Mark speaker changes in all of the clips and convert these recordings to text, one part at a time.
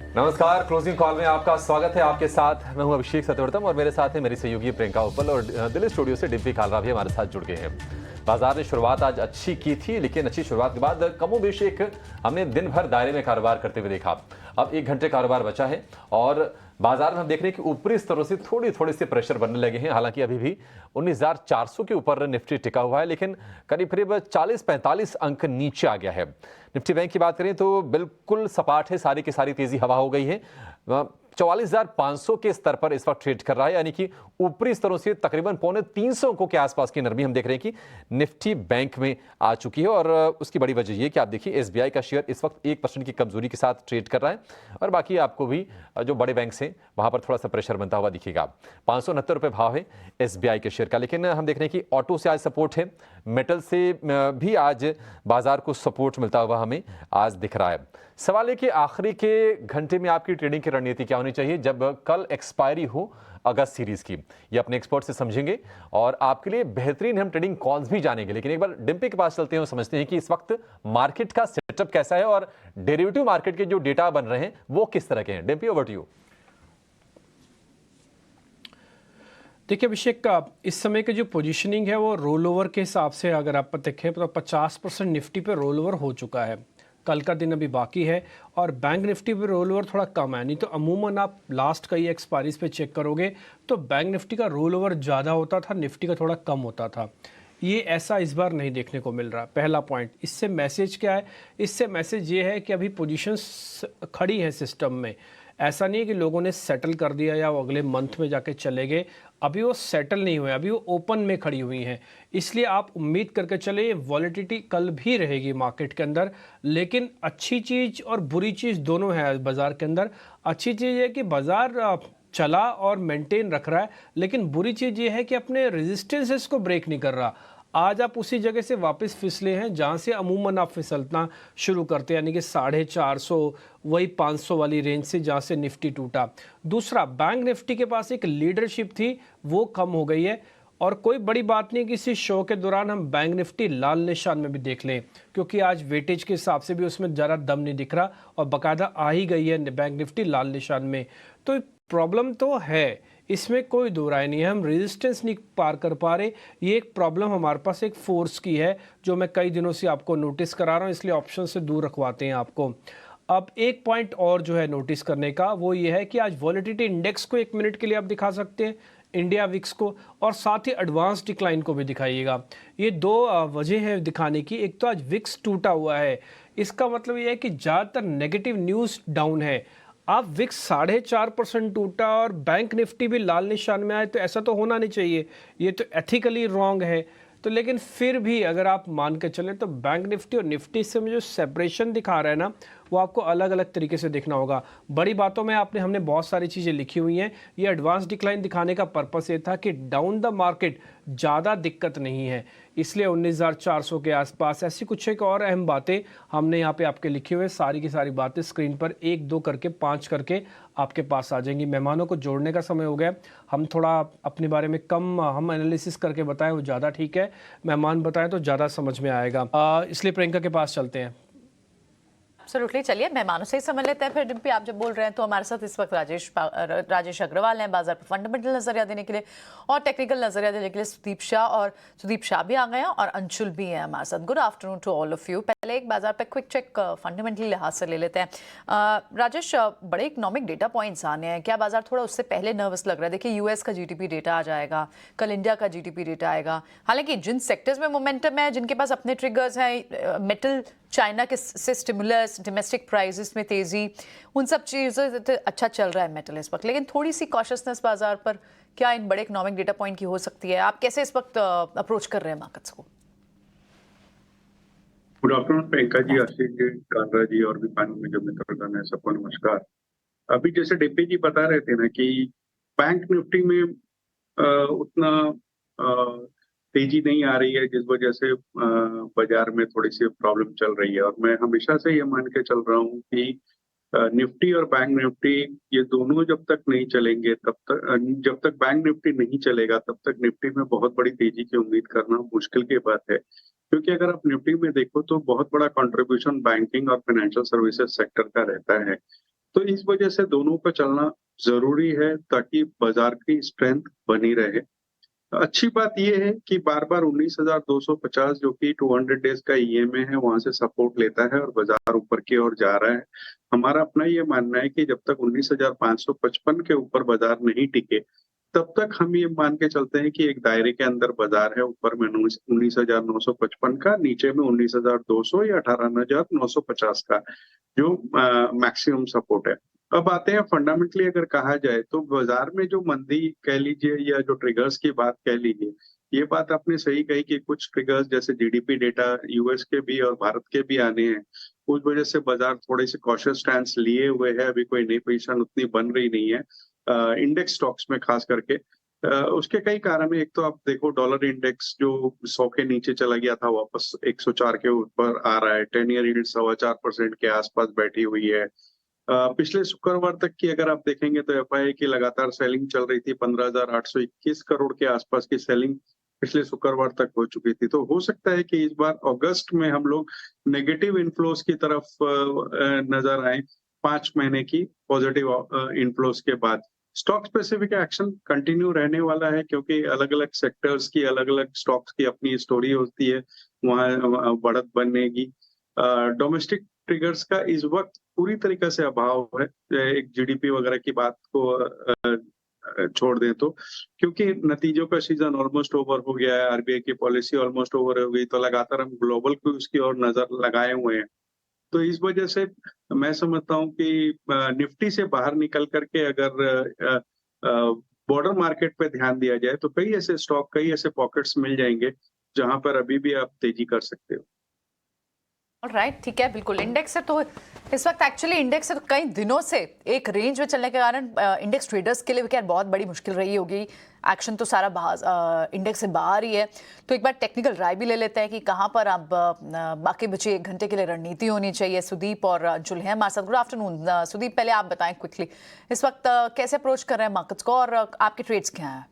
Speaker 1: नमस्कार, closing call में आपका स्वागत है। आपके साथ मैं हूं अभिषेक सत्यवर्तम और मेरे साथ है मेरी सहयोगी प्रियंका उपल और दिल्ली स्टूडियो से डिम्पी कालरा भी हमारे साथ जुड़ गए हैं। बाजार ने शुरुआत आज अच्छी की थी, लेकिन अच्छी शुरुआत के बाद कमोबेश एक हमने दिन भर दायरे में कारोबार करते हुए देखा। अब 1 घंटे कारोबार बचा है और बाजार में हम देख रहे हैं कि ऊपरी स्तरों से थोड़ी से प्रेशर बनने लगे हैं। हालांकि अभी भी 19,400 के ऊपर निफ्टी टिका हुआ है, लेकिन करीब 40-45 अंक नीचे आ गया है। निफ्टी बैंक की बात करें तो बिल्कुल सपाट है, सारी की सारी तेजी हवा हो गई है। 44,500 के स्तर पर इस वक्त ट्रेड कर रहा है, यानी कि ऊपरी स्तरों से तकरीबन 250 अंकों के आसपास की नरमी हम देख रहे हैं कि निफ्टी बैंक में आ चुकी है। और उसकी बड़ी वजह यह कि आप देखिए एसबीआई का शेयर इस वक्त 1% की कमजोरी के साथ ट्रेड कर रहा है और बाकी आपको भी जो बड़े बैंक हैं वहां पर थोड़ा सा प्रेशर बनता हुआ दिखेगा। 569 रुपए भाव है एसबीआई के शेयर का। लेकिन हम देख रहे हैं कि ऑटो से आज सपोर्ट है, मेटल से भी आज बाजार को सपोर्ट मिलता हुआ हमें आज दिख रहा है। सवाल है कि आखिरी के घंटे में आपकी ट्रेडिंग की रणनीति क्या होनी चाहिए जब कल एक्सपायरी हो अगस्त सीरीज की। ये अपने एक्सपर्ट से समझेंगे और आपके लिए बेहतरीन हम ट्रेडिंग कॉल्स भी जानेंगे। लेकिन एक बार डिम्पी के पास चलते हैं और समझते हैं कि इस वक्त मार्केट का सेटअप कैसा है और डेरिवेटिव मार्केट के जो डेटा बन रहे हैं वो किस तरह के हैं। Dimpi, over to you.
Speaker 2: देखिए अभिषेक, इस समय की जो पोजीशनिंग है वो रोल ओवर के हिसाब से अगर आप देखें तो 50% निफ्टी पे रोल ओवर हो चुका है। कल का दिन अभी बाकी है और बैंक निफ्टी पे रोल ओवर थोड़ा कम है। नहीं तो अमूमन आप लास्ट कई एक्सपायरीज पे चेक करोगे तो बैंक निफ्टी का रोल ओवर ज़्यादा होता था, निफ्टी का थोड़ा कम होता था। ये ऐसा इस बार नहीं देखने को मिल रहा। पहला पॉइंट, इससे मैसेज क्या है? इससे मैसेज ये है कि अभी पोजीशंस खड़ी है सिस्टम में। ऐसा नहीं है कि लोगों ने सेटल कर दिया या वो अगले मंथ में जाके चले गए। अभी वो सेटल नहीं हुए, अभी वो ओपन में खड़ी हुई हैं। इसलिए आप उम्मीद करके चले वॉलेटिलिटी कल भी रहेगी मार्केट के अंदर। लेकिन अच्छी चीज़ और बुरी चीज़ दोनों है बाज़ार के अंदर। अच्छी चीज़ है कि बाज़ार चला और मेंटेन रख रहा है, लेकिन बुरी चीज़ ये है कि अपने रेजिस्टेंसेस को ब्रेक नहीं कर रहा। आज आप उसी जगह से वापस फिसले हैं जहां से अमूमन आप फिसलना शुरू करते हैं, यानी कि 450 वही 500 वाली रेंज से जहां से निफ्टी टूटा। दूसरा, बैंक निफ्टी के पास एक लीडरशिप थी, वो कम हो गई है। और कोई बड़ी बात नहीं कि इसी शो के दौरान हम बैंक निफ्टी लाल निशान में भी देख लें, क्योंकि आज वेटेज के हिसाब से भी उसमें ज़रा दम नहीं दिख रहा और बाकायदा आ ही गई है बैंक निफ्टी लाल निशान में। तो प्रॉब्लम तो है, इसमें कोई दो राय नहीं है। हम रेजिस्टेंस नहीं पार कर पा रहे। ये एक प्रॉब्लम हमारे पास एक फोर्स की है जो मैं कई दिनों से आपको नोटिस करा रहा हूँ, इसलिए ऑप्शन से दूर रखवाते हैं आपको। अब एक पॉइंट और जो है नोटिस करने का वो ये है कि आज वॉलेटिलिटी इंडेक्स को 1 मिनट के लिए आप दिखा सकते हैं, इंडिया विक्स को, और साथ ही एडवांस डिक्लाइन को भी दिखाइएगा। ये दो वजह है दिखाने की। एक तो आज विक्स टूटा हुआ है, इसका मतलब ये है कि ज़्यादातर नेगेटिव न्यूज़ डाउन है। आप विक्स 4.5% टूटा और बैंक निफ्टी भी लाल निशान में आए तो ऐसा तो होना नहीं चाहिए, ये तो एथिकली रॉन्ग है। तो लेकिन फिर भी अगर आप मान के चलें तो बैंक निफ्टी और निफ्टी से जो सेपरेशन दिखा रहा है ना, वो आपको अलग अलग तरीके से देखना होगा। बड़ी बातों में हमने बहुत सारी चीज़ें लिखी हुई हैं। ये एडवांस डिक्लाइन दिखाने का पर्पस ये था कि डाउन द मार्केट ज़्यादा दिक्कत नहीं है, इसलिए 19,400 के आसपास। ऐसी कुछ एक और अहम बातें हमने यहाँ पे आपके लिखे हुए, सारी की सारी बातें स्क्रीन पर 1-2 करके 5 करके आपके पास आ जाएंगी। मेहमानों को जोड़ने का समय हो गया। हम थोड़ा अपने बारे में कम हम एनालिसिस करके बताएं वो ज़्यादा ठीक है, मेहमान बताएं तो ज़्यादा समझ में आएगा। इसलिए प्रियंका के पास चलते हैं।
Speaker 3: एब्सोल्युटली, चलिए मेहमानों से ही समझ लेते हैं। फिर डिम्पी, आप जब बोल रहे हैं तो हमारे साथ इस वक्त राजेश अग्रवाल हैं बाजार पर फंडामेंटल नजरिया देने के लिए और टेक्निकल नजरिया देने के लिए सुदीप शाह भी आ गए हैं और अंशुल भी हैं हमारे साथ। Good afternoon to all of you. पहले एक बाजार पर क्विक चेक फंडामेंटली लिहाज से ले लेते हैं। राजेश, बड़े इकोनॉमिक डेटा पॉइंट्स आने हैं, क्या बाजार थोड़ा उससे पहले नर्वस लग रहा है? देखिए यूएस का जीडीपी डेटा आ जाएगा, कल इंडिया का जीडीपी डेटा आएगा। हालांकि जिन सेक्टर्स में मोमेंटम है, जिनके पास अपने ट्रिगर्स हैं, मेटल, चाइना के से स्टिमुलस, डोमेस्टिक प्राइसेस में तेजी, उन सब चीज़ों से अच्छा चल रहा है मेटल इस वक्त। लेकिन थोड़ी सी कॉशियसनेस बाजार पर क्या इन बड़े इकोनॉमिक डेटा पॉइंट की हो सकती है? आप कैसे इस वक्त अप्रोच कर रहे हैं मार्केट्स को?
Speaker 4: गुड आफ्टरनून प्रियंका जी, आशीष जी, कालरा जी और भी पैनल में जो मित्रगण है सबको नमस्कार। अभी जैसे डिप्टी जी बता रहे थे ना कि बैंक निफ्टी में उतना तेजी नहीं आ रही है, जिस वजह से बाजार में थोड़ी सी प्रॉब्लम चल रही है। और मैं हमेशा से ये मान के चल रहा हूँ कि निफ्टी और बैंक निफ्टी ये दोनों जब तक नहीं चलेंगे तब तक, जब तक बैंक निफ्टी नहीं चलेगा तब तक निफ्टी में बहुत बड़ी तेजी की उम्मीद करना मुश्किल की बात है। क्योंकि अगर आप निफ्टी में देखो तो बहुत बड़ा कंट्रीब्यूशन बैंकिंग और फाइनेंशियल सर्विसेज सेक्टर का रहता है। तो इस वजह से दोनों का चलना जरूरी है ताकि बाजार की स्ट्रेंथ बनी रहे। अच्छी बात यह है कि बार बार 19,250 जो कि 200 डेज का ईएमए है वहां से सपोर्ट लेता है और बाजार ऊपर की ओर जा रहा है। हमारा अपना ये मानना है कि जब तक 19,555 के ऊपर बाजार नहीं टिके तब तक हम ये मान के चलते हैं कि एक दायरे के अंदर बाजार है, ऊपर में 19,955 का, नीचे में 19,200 या 18,950 का जो मैक्सिमम सपोर्ट है। अब आते हैं फंडामेंटली अगर कहा जाए तो बाजार में जो मंदी कह लीजिए या जो ट्रिगर्स की बात कह लीजिए, ये बात आपने सही कही कि कुछ ट्रिगर्स जैसे जीडीपी डेटा यूएस के भी और भारत के भी आने हैं, उस वजह से बाजार थोड़े से कॉशियस स्टैंड लिए हुए है। अभी कोई नई पोजीशन उतनी बन रही नहीं है इंडेक्स स्टॉक्स में खास करके। उसके कई कारण है। एक तो आप देखो डॉलर इंडेक्स जो 100 के नीचे चला गया था वापस 104 के ऊपर आ रहा है। 10 ईयर यील्ड 4.25% के आसपास बैठी हुई है। पिछले शुक्रवार तक की अगर आप देखेंगे तो एफआईआई की लगातार सेलिंग चल रही थी। 15,821 करोड़ के आसपास की सेलिंग पिछले शुक्रवार तक हो चुकी थी। तो हो सकता है कि इस बार अगस्त में हम लोग नेगेटिव इनफ्लोस की तरफ नजर आए 5 महीने की पॉजिटिव इनफ्लोस के बाद। स्टॉक स्पेसिफिक एक्शन कंटिन्यू रहने वाला है क्योंकि अलग अलग सेक्टर्स की अलग अलग स्टॉक्स की अपनी स्टोरी होती है, वहां बढ़त बनेगी। डोमेस्टिक ट्रिगर्स का इस वक्त पूरी तरीके से अभाव है। एक जीडीपी वगैरह की बात को छोड़ दें तो, क्योंकि नतीजों का सीजन ऑलमोस्ट ओवर हो गया है, आरबीआई की पॉलिसी ऑलमोस्ट ओवर हो गई, तो लगातार हम ग्लोबल क्यूज की ओर नजर लगाए हुए हैं। तो इस वजह से मैं समझता हूं कि निफ्टी से बाहर निकल करके अगर बॉर्डर मार्केट पे ध्यान दिया जाए तो कई ऐसे स्टॉक, कई ऐसे पॉकेट्स मिल जाएंगे जहां पर अभी भी आप तेजी कर सकते हो।
Speaker 3: राइट, ठीक है, बिल्कुल। इंडेक्स से तो इस वक्त एक्चुअली इंडेक्स से तो कई दिनों से एक रेंज में चलने के कारण इंडेक्स ट्रेडर्स के लिए भी क्या बहुत बड़ी मुश्किल रही होगी। एक्शन तो सारा इंडेक्स से बाहर ही है। तो एक बार टेक्निकल राय भी ले लेते हैं कि कहाँ पर अब बाकी बचे 1 घंटे के लिए रणनीति होनी चाहिए। सुदीप और अंजुल हैं हमारे साथ। गुड आफ्टरनून सुदीप, पहले आप बताएं क्विकली इस वक्त कैसे अप्रोच कर रहे हैं मार्केट्स को और आपके ट्रेड्स क्या हैं?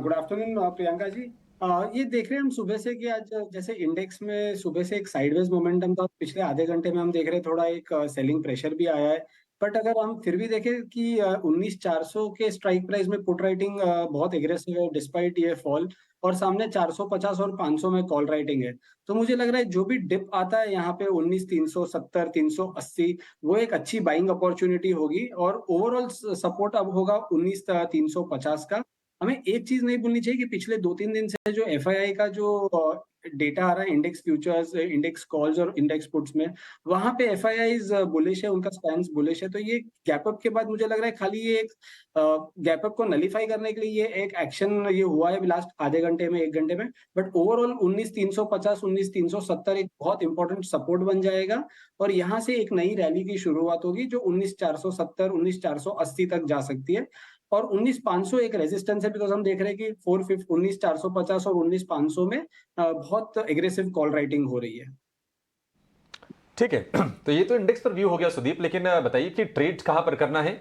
Speaker 5: Good afternoon Priyanka ji. ये देख रहे हैं हम सुबह से कि आज जैसे इंडेक्स में सुबह से एक साइडवेज मोमेंटम था। पिछले आधे घंटे में हम देख रहे हैं थोड़ा एक सेलिंग प्रेशर भी आया है। बट अगर हम फिर भी देखें कि 19,400 के स्ट्राइक प्राइस में पुट राइटिंग बहुत एग्रेसिव है डिस्पाइट ये फॉल, और सामने 450 और 500 में कॉल राइटिंग है। तो मुझे लग रहा है जो भी डिप आता है यहाँ पे 19,370 380, वो एक अच्छी बाइंग अपॉर्चुनिटी होगी। और ओवरऑल सपोर्ट अब होगा 19,350 का। हमें एक चीज नहीं भूलनी चाहिए कि पिछले 2-3 दिन से जो एफआईआई का जो डेटा आ रहा है इंडेक्स फ्यूचर्स, इंडेक्स कॉल्स और इंडेक्स पुट्स में, वहां पे एफआईआई बुलिश है, उनका स्टैंस बुलिश है। तो ये गैप अप के बाद मुझे लग रहा है खाली ये एक गैप अप को नलीफाई करने के लिए ये एक एक्शन ये हुआ है लास्ट आधे घंटे में 1 घंटे में। बट ओवरऑल 19,350 19,370 एक बहुत इंपॉर्टेंट सपोर्ट बन जाएगा और यहाँ से एक नई रैली की शुरुआत होगी जो 19,470 19,480 तक जा सकती है। और 19,500 एक रेजिस्टेंस है बिकॉज हम देख रहे हैं कि 19,450 और 19,500 में बहुत एग्रेसिव कॉल राइटिंग हो रही है।
Speaker 1: ठीक है, तो ये तो इंडेक्स पर व्यू हो गया सुदीप, लेकिन बताइए कि ट्रेड कहां पर करना है?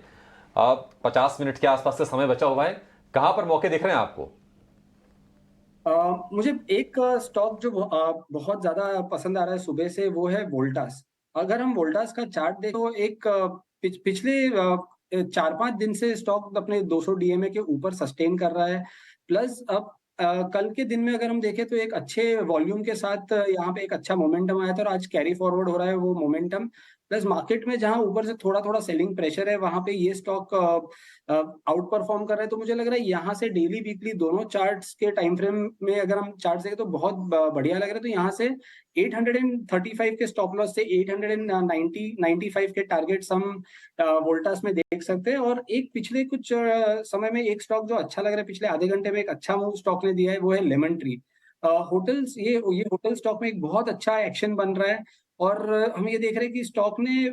Speaker 1: 50 मिनट के आसपास से समय बचा हुआ है, कहां पर मौके दिख रहे हैं आपको?
Speaker 5: मुझे एक स्टॉक जो बहुत ज्यादा पसंद आ रहा है सुबह से, वो है वोल्टास। अगर हम वोल्टास का चार्ट देखें तो एक पिछले 4-5 दिन से स्टॉक अपने 200 डीएमए के ऊपर सस्टेन कर रहा है। प्लस अब कल के दिन में अगर हम देखें तो एक अच्छे वॉल्यूम के साथ यहाँ पे एक अच्छा मोमेंटम आया था और आज कैरी फॉरवर्ड हो रहा है वो मोमेंटम। प्लस मार्केट में जहां ऊपर से थोड़ा थोड़ा सेलिंग प्रेशर है वहां पे ये स्टॉक आउट परफॉर्म कर रहा है। तो मुझे लग रहा है यहाँ से डेली वीकली दोनों चार्ट्स के टाइम फ्रेम में अगर हम चार्ट देखें तो बहुत बढ़िया लग रहा है। तो यहाँ से 835 के स्टॉप लॉस से 895 के टारगेट्स हम वोल्टास में देख सकते हैं। और एक पिछले कुछ समय में एक स्टॉक जो अच्छा लग रहा है, पिछले आधे घंटे में एक अच्छा मूव स्टॉक ने दिया है, वो है लेमन ट्री होटल्स। ये होटल स्टॉक में एक बहुत अच्छा एक्शन बन रहा है और हम ये देख रहे हैं कि स्टॉक ने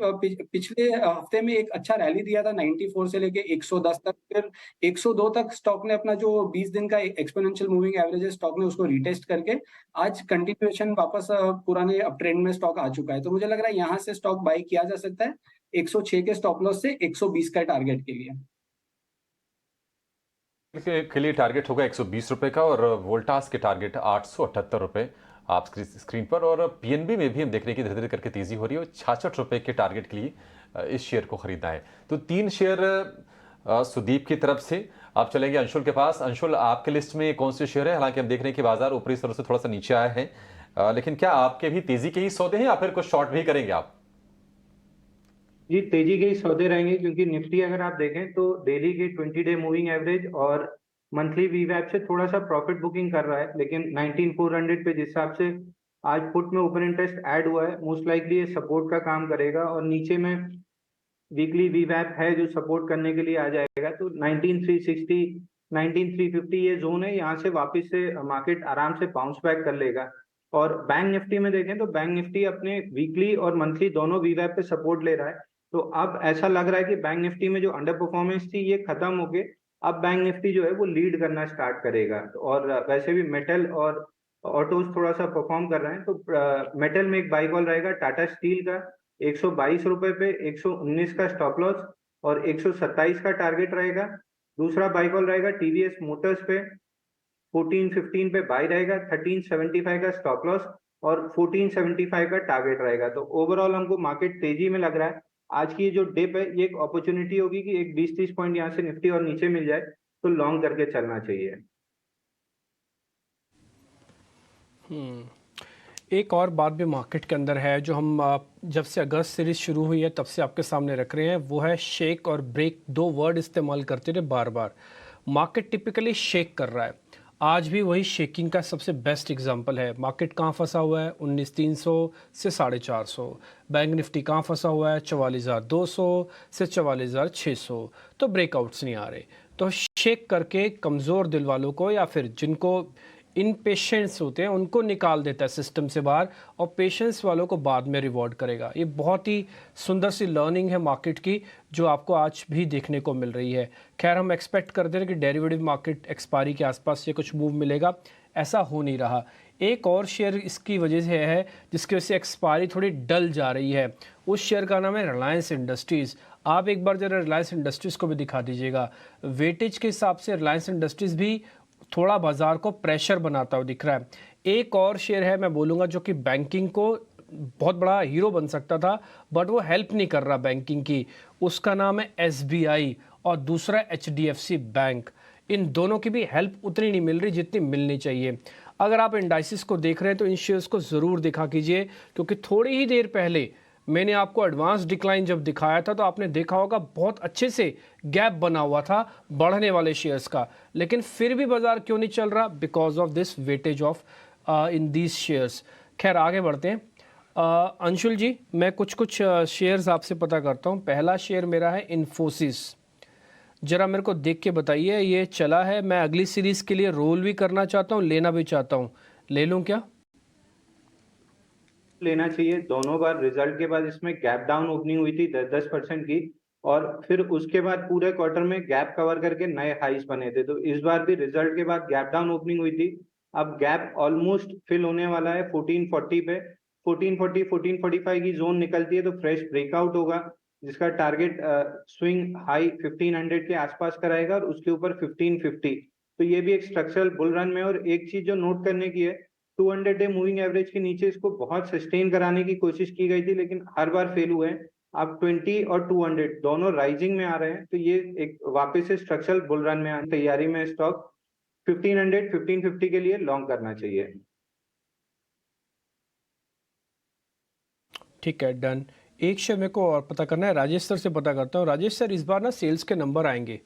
Speaker 5: पिछले हफ्ते में एक अच्छा रैली दिया था 94 से लेके 110 तक, फिर 102 तक स्टॉक ने अपना जो 20 दिन का एक्सपोनेंशियल मूविंग एवरेज है स्टॉक ने उसको रिटेस्ट करके आज कंटिन्यूएशन वापस पुराने अप ट्रेंड में स्टॉक आ चुका है। तो मुझे लग रहा है यहाँ से स्टॉक बाई किया जा सकता है 106 के स्टॉप लॉस से 120 का टारगेट के लिए।
Speaker 1: के लिए टारगेट होगा 120 रुपए का और वोल्टास के टारगेट 878 रुपए। आप स्क्रीन पर। और पीएनबी में भी हम देख रहे हैं कि धीरे धीरे करके तेजी हो रही है और 66 रुपए के टारगेट के लिए इस शेयर को खरीदना है। तो 3 शेयर सुदीप की तरफ से। आप चलेंगे अंशुल के पास। अंशुल, आपके लिस्ट में कौन से शेयर है? हालांकि हम देख रहे हैं कि बाजार ऊपरी स्तर से थोड़ा सा नीचे आया है, लेकिन क्या आपके भी तेजी के ही सौदे हैं या फिर कुछ शॉर्ट भी करेंगे आप?
Speaker 6: जी, तेजी के ही सौदे रहेंगे क्योंकि निफ्टी अगर आप देखें तो डेली के 20 डे मूविंग एवरेज और मंथली वीवैप से थोड़ा सा प्रॉफिट बुकिंग कर रहा है, लेकिन 19400 पे जिस हिसाब से आज पुट में ओपन इंटरेस्ट ऐड हुआ है, मोस्ट लाइकली ये सपोर्ट का काम करेगा और नीचे में वीकली वीवैप है जो सपोर्ट करने के लिए आ जाएगा। तो 19360 19350 ये जोन है, यहाँ से वापस से मार्केट आराम से बाउंस बैक कर लेगा। और बैंक निफ्टी में देखें तो बैंक निफ्टी अपने वीकली और मंथली दोनों वीवैप पे सपोर्ट ले रहा है। तो अब ऐसा लग रहा है कि बैंक निफ्टी में जो अंडर परफॉर्मेंस थी ये खत्म होके अब बैंक निफ्टी जो है वो लीड करना स्टार्ट करेगा। और वैसे भी मेटल और ऑटोज थोड़ा सा परफॉर्म कर रहे हैं, तो मेटल में एक बाई कॉल रहेगा टाटा स्टील का 122 रुपए पे, 119 का स्टॉप लॉस और 127 का टारगेट रहेगा। दूसरा बाई कॉल रहेगा टीवीएस मोटर्स पे 1415 पे बाई रहेगा, 1375 का स्टॉप लॉस और 1475 का टारगेट रहेगा। तो ओवरऑल हमको मार्केट तेजी में लग रहा है। आज की जो डिप है ये एक अपॉर्चुनिटी होगी कि एक 20-30 पॉइंट यहाँ से निफ्टी और नीचे मिल जाए तो लॉन्ग करके चलना चाहिए।
Speaker 2: एक और बात भी मार्केट के अंदर है जो हम जब से अगस्त सीरीज शुरू हुई है तब से आपके सामने रख रहे हैं, वो है शेक और ब्रेक। 2 वर्ड इस्तेमाल करते रहे बार बार। मार्केट टिपिकली शेक कर रहा है, आज भी वही शेकिंग का सबसे बेस्ट एग्जांपल है। मार्केट कहाँ फंसा हुआ है? 19300 से 450। बैंक निफ्टी कहाँ फंसा हुआ है? 44200 से 44600। तो ब्रेकआउट्स नहीं आ रहे, तो शेक करके कमज़ोर दिल वालों को या फिर जिनको इन पेशेंस होते हैं उनको निकाल देता है सिस्टम से बाहर, और पेशेंस वालों को बाद में रिवॉर्ड करेगा। ये बहुत ही सुंदर सी लर्निंग है मार्केट की जो आपको आज भी देखने को मिल रही है। खैर, हम एक्सपेक्ट करते हैं कि डेरिवेटिव मार्केट एक्सपायरी के आसपास से कुछ मूव मिलेगा, ऐसा हो नहीं रहा। एक और शेयर इसकी वजह से है जिसकी वजह से एक्सपायरी थोड़ी डल जा रही है, उस शेयर का नाम है रिलायंस इंडस्ट्रीज़। आप एक बार ज़रा रिलायंस इंडस्ट्रीज़ को भी दिखा दीजिएगा। वेटेज के हिसाब से रिलायंस इंडस्ट्रीज़ भी थोड़ा बाजार को प्रेशर बनाता हुआ दिख रहा है। एक और शेयर है मैं बोलूँगा जो कि बैंकिंग को बहुत बड़ा हीरो बन सकता था बट वो हेल्प नहीं कर रहा बैंकिंग की, उसका नाम है SBI और दूसरा HDFC बैंक। इन दोनों की भी हेल्प उतनी नहीं मिल रही जितनी मिलनी चाहिए। अगर आप इंडाइसिस को देख रहे हैं तो इन शेयर्स को ज़रूर दिखा कीजिए, क्योंकि थोड़ी ही देर पहले मैंने आपको एडवांस डिक्लाइन जब दिखाया था तो आपने देखा होगा बहुत अच्छे से गैप बना हुआ था बढ़ने वाले शेयर्स का, लेकिन फिर भी बाजार क्यों नहीं चल रहा? Because of this weightage of in these shares. खैर, आगे बढ़ते हैं। अंशुल जी, मैं कुछ शेयर्स आपसे पता करता हूं। पहला शेयर मेरा है इन्फोसिस। ज़रा मेरे को देख के बताइए, ये चला है, मैं अगली सीरीज़ के लिए रोल भी करना चाहता हूँ, लेना भी चाहता हूँ, ले लूँ क्या?
Speaker 6: लेना चाहिए। दोनों बार रिजल्ट के बाद इसमें गैप डाउन ओपनिंग हुई थी 10% की, और फिर उसके बाद पूरे क्वार्टर में गैप कवर करके नए हाइस बने थे। तो इस बार भी रिजल्ट के बाद गैप डाउन ओपनिंग हुई थी, अब गैप ऑलमोस्ट फिल होने वाला है 1440 पे। 1440 1445 की जोन निकलती है तो फ्रेश ब्रेकआउट होगा, जिसका टारगेट स्विंग हाई 1500 के आसपास कराएगा और उसके ऊपर 1550। तो ये भी एक स्ट्रक्चरल बुल रन में। और एक चीज जो नोट करने की है, 200 डे मूविंग एवरेज के नीचे इसको बहुत सस्टेन कराने की कोशिश की गई थी लेकिन हर बार फेल हुए हैं। अब 20 और 200 दोनों राइजिंग में आ रहे हैं, तो ये एक वापस से स्ट्रक्चरल बुल रन में आने तैयारी में स्टॉक 1500 1550 के लिए लॉन्ग करना चाहिए।
Speaker 2: ठीक है, डन। एक शेयर मेरे को और पता करना है, राजेश सर से पता करता हूँ। राजेश सर, इस बार ना सेल्स के नंबर आएंगे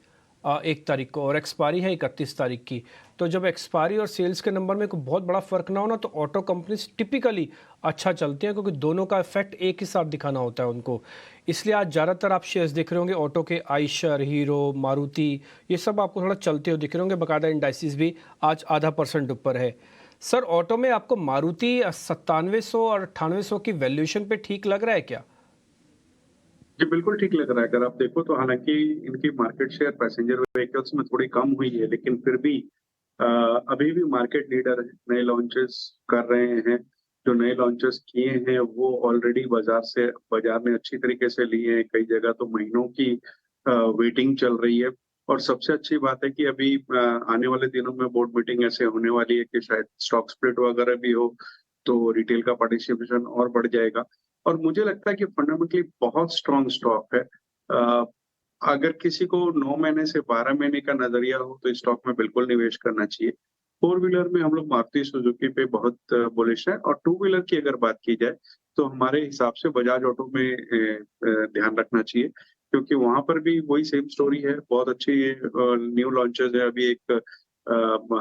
Speaker 2: 1 तारीख को और एक्सपायरी है 31 तारीख की। तो जब एक्सपायरी और सेल्स के नंबर में कोई बहुत बड़ा फर्क ना हो ना, तो ऑटो कंपनीज टिपिकली अच्छा चलती हैं, क्योंकि दोनों का इफेक्ट एक ही साथ दिखाना होता है उनको। इसलिए आज ज़्यादातर आप शेयर्स दिख रहे होंगे ऑटो के, आइशर, हीरो, मारुति, ये सब आपको थोड़ा चलते हुए दिख रहे होंगे। बाकायदा इंडाइसिस भी आज 0.5% ऊपर है। सर, ऑटो में आपको मारुति 9700 और 9800 की वैल्यूएशन पे ठीक लग रहा है क्या?
Speaker 4: जी बिल्कुल ठीक लग रहा है। अगर आप देखो तो हालांकि इनकी मार्केट शेयर पैसेंजर व्हीकल्स में थोड़ी कम हुई है, लेकिन फिर भी अभी भी मार्केट लीडर नए लॉन्चेस कर रहे हैं। जो नए लॉन्चेस किए हैं वो ऑलरेडी बाजार में अच्छी तरीके से लिए हैं। कई जगह तो महीनों की वेटिंग चल रही है। और सबसे अच्छी बात है कि अभी आने वाले दिनों में बोर्ड मीटिंग ऐसे होने वाली है कि शायद स्टॉक स्प्लिट वगैरह भी हो, तो रिटेल का पार्टिसिपेशन और बढ़ जाएगा। और मुझे लगता है कि फंडामेंटली बहुत स्ट्रॉन्ग स्टॉक है। अगर किसी को 9 महीने से 12 महीने का नजरिया हो तो इस स्टॉक में बिल्कुल निवेश करना चाहिए। फोर व्हीलर में हम लोग मारुति सुजुकी पे बहुत बुलिश है, और टू व्हीलर की अगर बात की जाए तो हमारे हिसाब से बजाज ऑटो में ध्यान रखना चाहिए, क्योंकि वहां पर भी वही सेम स्टोरी है। बहुत अच्छी न्यू लॉन्चेस है। अभी एक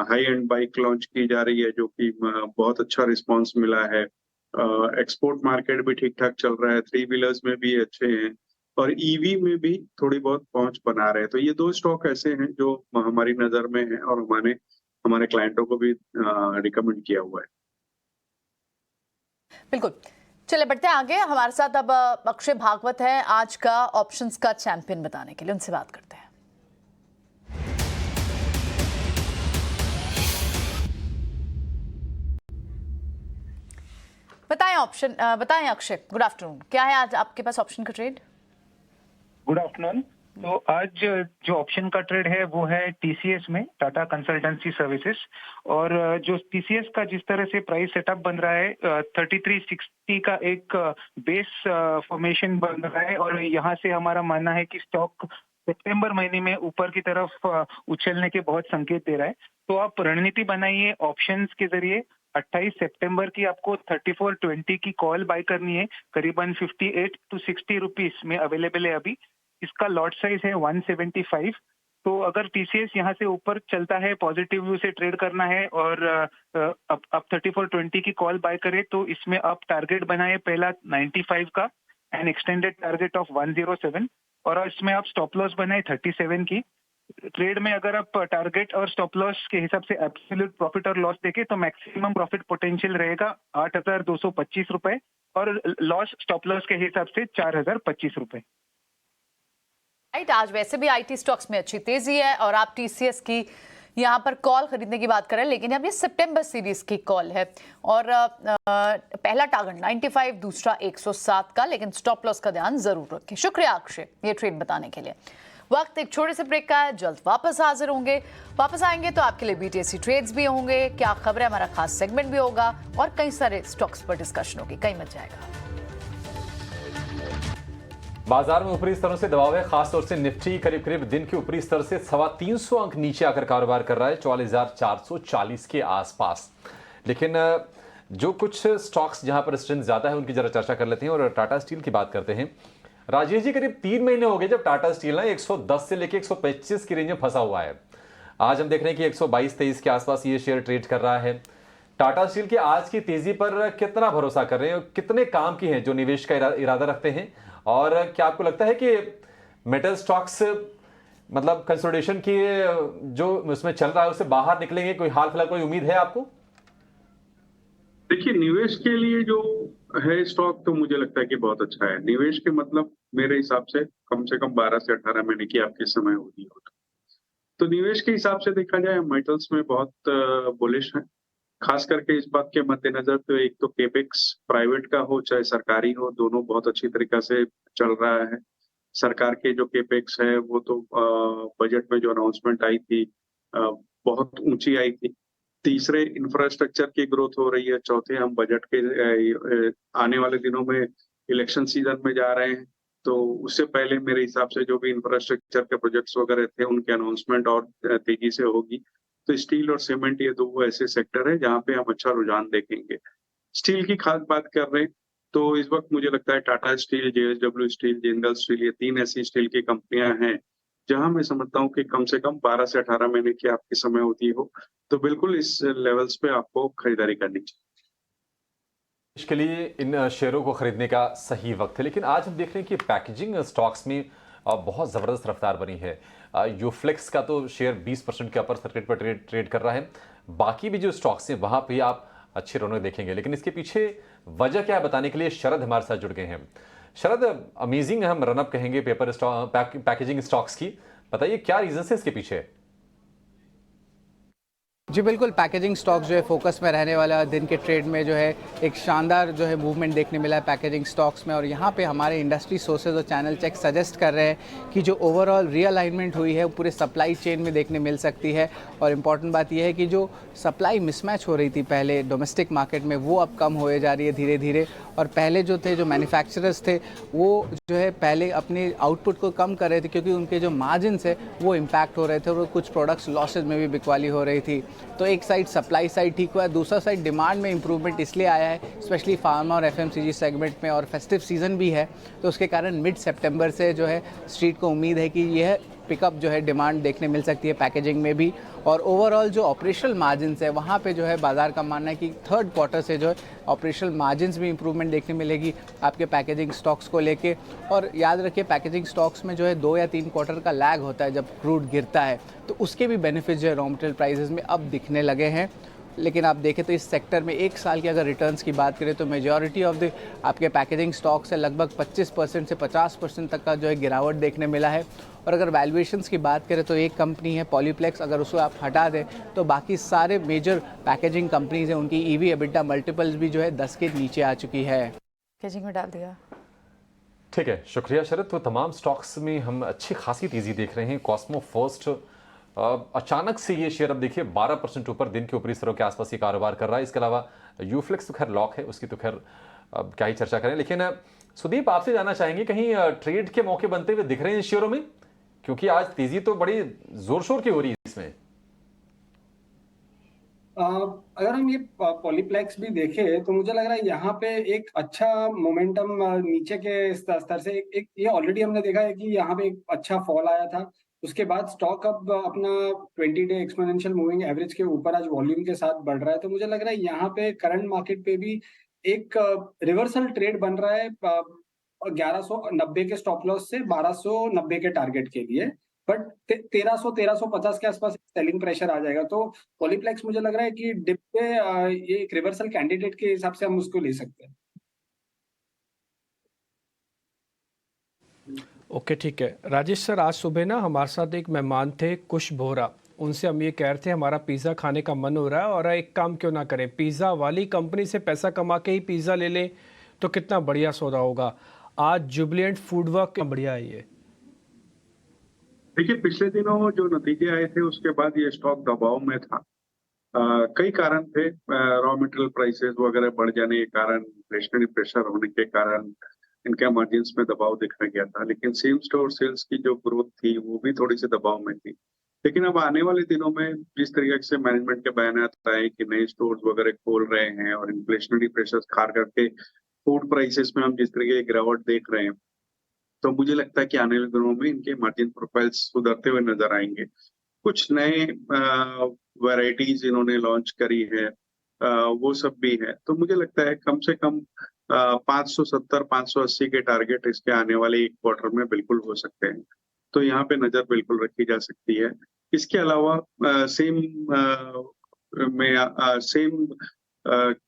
Speaker 4: हाई एंड बाइक लॉन्च की जा रही है जो कि बहुत अच्छा रिस्पांस मिला है। एक्सपोर्ट मार्केट भी ठीक ठाक चल रहा है, थ्री व्हीलर्स में भी अच्छे हैं, और ईवी में भी थोड़ी बहुत पहुंच बना रहे हैं। तो ये दो स्टॉक ऐसे हैं जो हमारी नजर में है और हमारे क्लाइंटों को भी रिकमेंड किया हुआ है।
Speaker 3: बिल्कुल। चले बढ़ते हैं आगे। हमारे साथ अब अक्षय भागवत है आज का ऑप्शंस का चैंपियन बताने के लिए, उनसे बात करते हैं। बताएं अक्षय, गुड आफ्टरनून। क्या है आज आपके पास ऑप्शन का ट्रेड?
Speaker 7: Good afternoon. तो आज जो ऑप्शन का ट्रेड है वो है टीसीएस में, टाटा कंसल्टेंसी सर्विसेज। और जो टीसीएस का जिस तरह से प्राइस सेटअप बन रहा है, 3360 का एक बेस फॉर्मेशन बन रहा है, और यहाँ से हमारा मानना है कि स्टॉक सितंबर महीने में ऊपर की तरफ उछलने के बहुत संकेत दे रहा है। तो आप रणनीति बनाइए ऑप्शंस के जरिए। 28 सितंबर की आपको 3420 की कॉल बाय करनी है, करीबन 58 to 60 रुपीस में अवेलेबल है अभी। इसका लॉट साइज है 175। तो अगर टीसीएस यहाँ से ऊपर चलता है, पॉजिटिव व्यू से ट्रेड करना है और अब 3420 की कॉल बाय करे, तो इसमें आप टारगेट बनाए पहला 95 का एंड एक्सटेंडेड टारगेट ऑफ 107, और इसमें आप स्टॉप लॉस बनाए 37 की। ट्रेड में अगर आप टारगेट और स्टॉप लॉस के हिसाब से एब्सोल्यूट प्रॉफिट और लॉस देखें तो मैक्सिमम प्रॉफिट पोटेंशियल रहेगा 8,225 रुपए, और लॉस स्टॉप लॉस के हिसाब से 4,025 रुपए।
Speaker 3: राइट, आज वैसे भी आईटी स्टॉक्स में अच्छी तेजी है और आप टीसीएस की यहाँ पर कॉल खरीदने की बात करें, लेकिन अब ये सितंबर सीरीज की कॉल है और पहला टारगेट 95, दूसरा 107 का, लेकिन स्टॉप लॉस का ध्यान जरूर रखें। शुक्रिया अक्षय ये ट्रेड बताने के लिए। वक्त एक छोटे से ब्रेक का है, जल्द वापस हाजिर होंगे। वापस आएंगे तो आपके लिए बीटीएससी ट्रेड्स भी होंगे, क्या खबर है, हमारा खास सेगमेंट भी होगा और कई सारे स्टॉक्स पर डिस्कशन होगी। कहीं मच जाएगा।
Speaker 1: बाजार में ऊपरी स्तरों से दबाव है, खासतौर से निफ्टी करीब दिन के ऊपरी स्तर से 325 अंक नीचे आकर कारोबार कर रहा है 44,440 के आसपास। लेकिन जो कुछ स्टॉक्स जहां पर स्ट्रेंथ ज्यादा है उनकी जरा चर्चा कर लेते हैं और टाटा स्टील की बात करते हैं। राजेश जी, करीब 3 महीने हो गए जब टाटा स्टील ना 110 से लेकर 125 की रेंज में फंसा हुआ है। आज हम देख रहे हैं कि 122-23 के आसपास ये शेयर ट्रेड कर रहा है। टाटा स्टील की आज की तेजी पर कितना भरोसा कर रहे हैं, कितने काम की हैं जो निवेश का इरादा रखते हैं, और क्या आपको लगता है कि मेटल स्टॉक्स मतलब कंसोलिडेशन की जो उसमें चल रहा है उससे बाहर निकलेंगे? कोई हाल फिलहाल कोई उम्मीद है आपको?
Speaker 4: देखिए, निवेश के लिए जो है स्टॉक तो मुझे लगता है कि बहुत अच्छा है। निवेश के मतलब मेरे हिसाब से कम 12 से 18 महीने की आपकी समय होगी। तो निवेश के हिसाब से देखा जाए मेटल्स में बहुत बुलिश है, खास करके इस बात के मद्देनजर तो एक तो केपेक्स प्राइवेट का हो चाहे सरकारी हो, दोनों बहुत अच्छी तरीके से चल रहा है। सरकार के जो केपेक्स है वो तो बजट में जो अनाउंसमेंट आई थी बहुत ऊंची आई थी। तीसरे, इंफ्रास्ट्रक्चर की ग्रोथ हो रही है। चौथे, हम बजट के आने वाले दिनों में इलेक्शन सीजन में जा रहे हैं, तो उससे पहले मेरे हिसाब से जो भी इंफ्रास्ट्रक्चर के प्रोजेक्ट्स वगैरह थे उनके अनाउंसमेंट और तेजी से होगी। तो स्टील और सीमेंट ये दो ऐसे सेक्टर है जहां पे हम अच्छा रुझान देखेंगे। स्टील की खास बात कर रहे हैं तो इस वक्त मुझे लगता है Tata steel, JSW steel, Jindal steel, ये 3 ऐसी स्टील की कंपनियां हैं जहां मैं समझता हूं कि कम से कम 12 से 18 महीने की आपकी समय होती हो, तो बिल्कुल इस लेवल्स पे आपको खरीदारी करनी चाहिए।
Speaker 1: इसके लिए इन शेयरों को खरीदने का सही वक्त है। लेकिन आज हम देख रहे हैं कि पैकेजिंग स्टॉक्स में बहुत ज़बरदस्त रफ्तार बनी है। यूफ्लेक्स का तो शेयर 20% के अपर सर्किट पर ट्रेड कर रहा है। बाकी भी जो स्टॉक्स हैं वहाँ पे आप अच्छे रौनक देखेंगे, लेकिन इसके पीछे वजह क्या है बताने के लिए शरद हमारे साथ जुड़ गए हैं। शरद, अमेजिंग हम रनअप कहेंगे पैकेजिंग स्टॉक्स की, बताइए क्या रीजन है इसके पीछे?
Speaker 8: जी बिल्कुल, पैकेजिंग स्टॉक्स जो है फोकस में रहने वाला दिन के ट्रेड में जो है एक शानदार जो है मूवमेंट देखने मिला है पैकेजिंग स्टॉक्स में। और यहाँ पे हमारे इंडस्ट्री सोर्सेज और चैनल चेक सजेस्ट कर रहे हैं कि जो ओवरऑल रीअलाइनमेंट हुई है वो पूरे सप्लाई चेन में देखने मिल सकती है। और इम्पॉर्टेंट बात यह है कि जो सप्लाई मिसमैच हो रही थी पहले डोमेस्टिक मार्केट में, वो अब कम होए जा रही है धीरे धीरे। और पहले जो थे, जो मैन्युफैक्चरर्स थे, वो जो है पहले अपने आउटपुट को कम कर रहे थे क्योंकि उनके जो मार्जिन्स है वो इम्पैक्ट हो रहे थे और कुछ प्रोडक्ट्स लॉसेज में भी बिकवाली हो रही थी। तो एक साइड सप्लाई साइड ठीक हुआ है, दूसरा साइड डिमांड में इंप्रूवमेंट इसलिए आया है, स्पेशली फार्मा और एफएमसीजी सेगमेंट में, और फेस्टिव सीजन भी है तो उसके कारण मिड सितंबर से जो है स्ट्रीट को उम्मीद है कि यह पिकअप जो है डिमांड देखने मिल सकती है पैकेजिंग में भी। और ओवरऑल जो ऑपरेशनल मार्जिन्स है वहाँ पे जो है बाज़ार का मानना है कि थर्ड क्वार्टर से जो है ऑपरेशनल मार्जिन्स में इंप्रूवमेंट देखने मिलेगी आपके पैकेजिंग स्टॉक्स को लेके। और याद रखिए पैकेजिंग स्टॉक्स में जो है 2 या 3 क्वार्टर का लैग होता है जब क्रूड गिरता है, तो उसके भी बेनिफिट जो है रॉ मटेरियल प्राइसेस में अब दिखने लगे हैं। लेकिन आप देखें तो इस सेक्टर में एक साल की अगर रिटर्न्स की बात करें तो मेजॉरिटी ऑफ द आपके पैकेजिंग स्टॉक्स है लगभग 25% से 50% तक का जो है गिरावट देखने मिला है। और अगर वैल्यूएशंस की बात करें तो एक कंपनी है पॉलीप्लेक्स, अगर उसको आप हटा दें तो बाकी सारे मेजर पैकेजिंग कंपनीज हैं उनकी ईवी एबिटा मल्टीपल्स भी जो है 10 के नीचे आ चुकी है।
Speaker 3: पैकेजिंग में डाल दिया।
Speaker 1: ठीक है, शुक्रिया शरद। तो तमाम स्टॉक्स में हम अच्छी खासी तेजी देख रहे हैं। कॉस्मो फर्स्ट अचानक से ये शेयर अब देखिए 12% ऊपर दिन के ऊपरी स्तरों के आसपास ये कारोबार कर रहा है। इसके अलावा यूफ्लेक्स तो खैर लॉक है, उसकी तो खैर अब क्या ही चर्चा करें। लेकिन सुदीप, आपसे जानना चाहेंगे कहीं ट्रेड के मौके बनते हुए दिख रहे हैं इन शेयरों में, क्योंकि आज तेजी तो बड़ी जोर शोर की हो रही है इसमें।
Speaker 5: अगर हम ये पॉलीप्लेक्स भी देखें तो मुझे लग रहा है यहाँ पे एक अच्छा मोमेंटम नीचे के स्तर से एक ये ऑलरेडी हमने देखा है कि यहाँ पे एक अच्छा फॉल आया था। उसके बाद स्टॉक अब अपना 20 डे एक्सपोनेंशियल मूविंग एवरेज के ऊपर आज वॉल्यूम के साथ बढ़ रहा है। तो मुझे लग रहा है यहाँ पे करंट मार्केट पे भी एक रिवर्सल ट्रेड बन रहा है 1190 के स्टॉप लॉस से 1290 के टारगेट के लिए, बट 1350 के आसपास सेलिंग प्रेशर आ जाएगा। तो पॉलीप्लेक्स मुझे लग रहा है कि डिप पे ये एक रिवर्सल कैंडिडेट के हिसाब से हम उसको ले सकते हैं।
Speaker 2: ओके, ठीक है। राजेश सर, आज सुबह ना हमारे साथ एक मेहमान थे कुश बोहरा, उनसे हम ये कह रहे थे हमारा पिज़्ज़ा खाने का मन हो रहा है और एक काम क्यों ना करें, पिज़्ज़ा वाली कंपनी से पैसा कमा के ही पिज़्ज़ा ले लें तो कितना बढ़िया सौदा होगा। आज जुबिलेंट फूडवर्क बढ़िया है ये।
Speaker 4: देखिए, पिछले दिनों जो नतीजे आए थे उसके बाद ये स्टॉक दबाव में था। कई कारण थे, रॉ मटेरियल प्राइसेस वगैरह बढ़ जाने के कारण, इन्फ्लेशनरी प्रेशर होने के कारण इनके मार्जिन्स में दबाव देखा गया था। लेकिन सेम स्टोर सेल्स की जो ग्रोथ थी वो भी थोड़ी सी दबाव में थी। लेकिन अब आने वाले दिनों में जिस तरीके से मैनेजमेंट के बयान आए कि नए स्टोर्स वगैरह खोल रहे हैं और इन्फ्लेशनरी प्रेशर खार करके फूड प्राइसेस में हम जिस तरीके की गिरावट देख रहे हैं, तो मुझे लगता है कि आने वाले दिनों में इनके मार्जिन प्रोफाइल्स सुधरते हुए नजर आएंगे। कुछ नए वैरायटीज इन्होंने लॉन्च करी है, वो सब भी है। तो मुझे लगता है कम से कम 570-580 के टारगेट इसके आने वाले एक क्वार्टर में बिल्कुल हो सकते हैं। तो यहाँ पे नजर बिल्कुल रखी जा सकती है। इसके अलावा सेम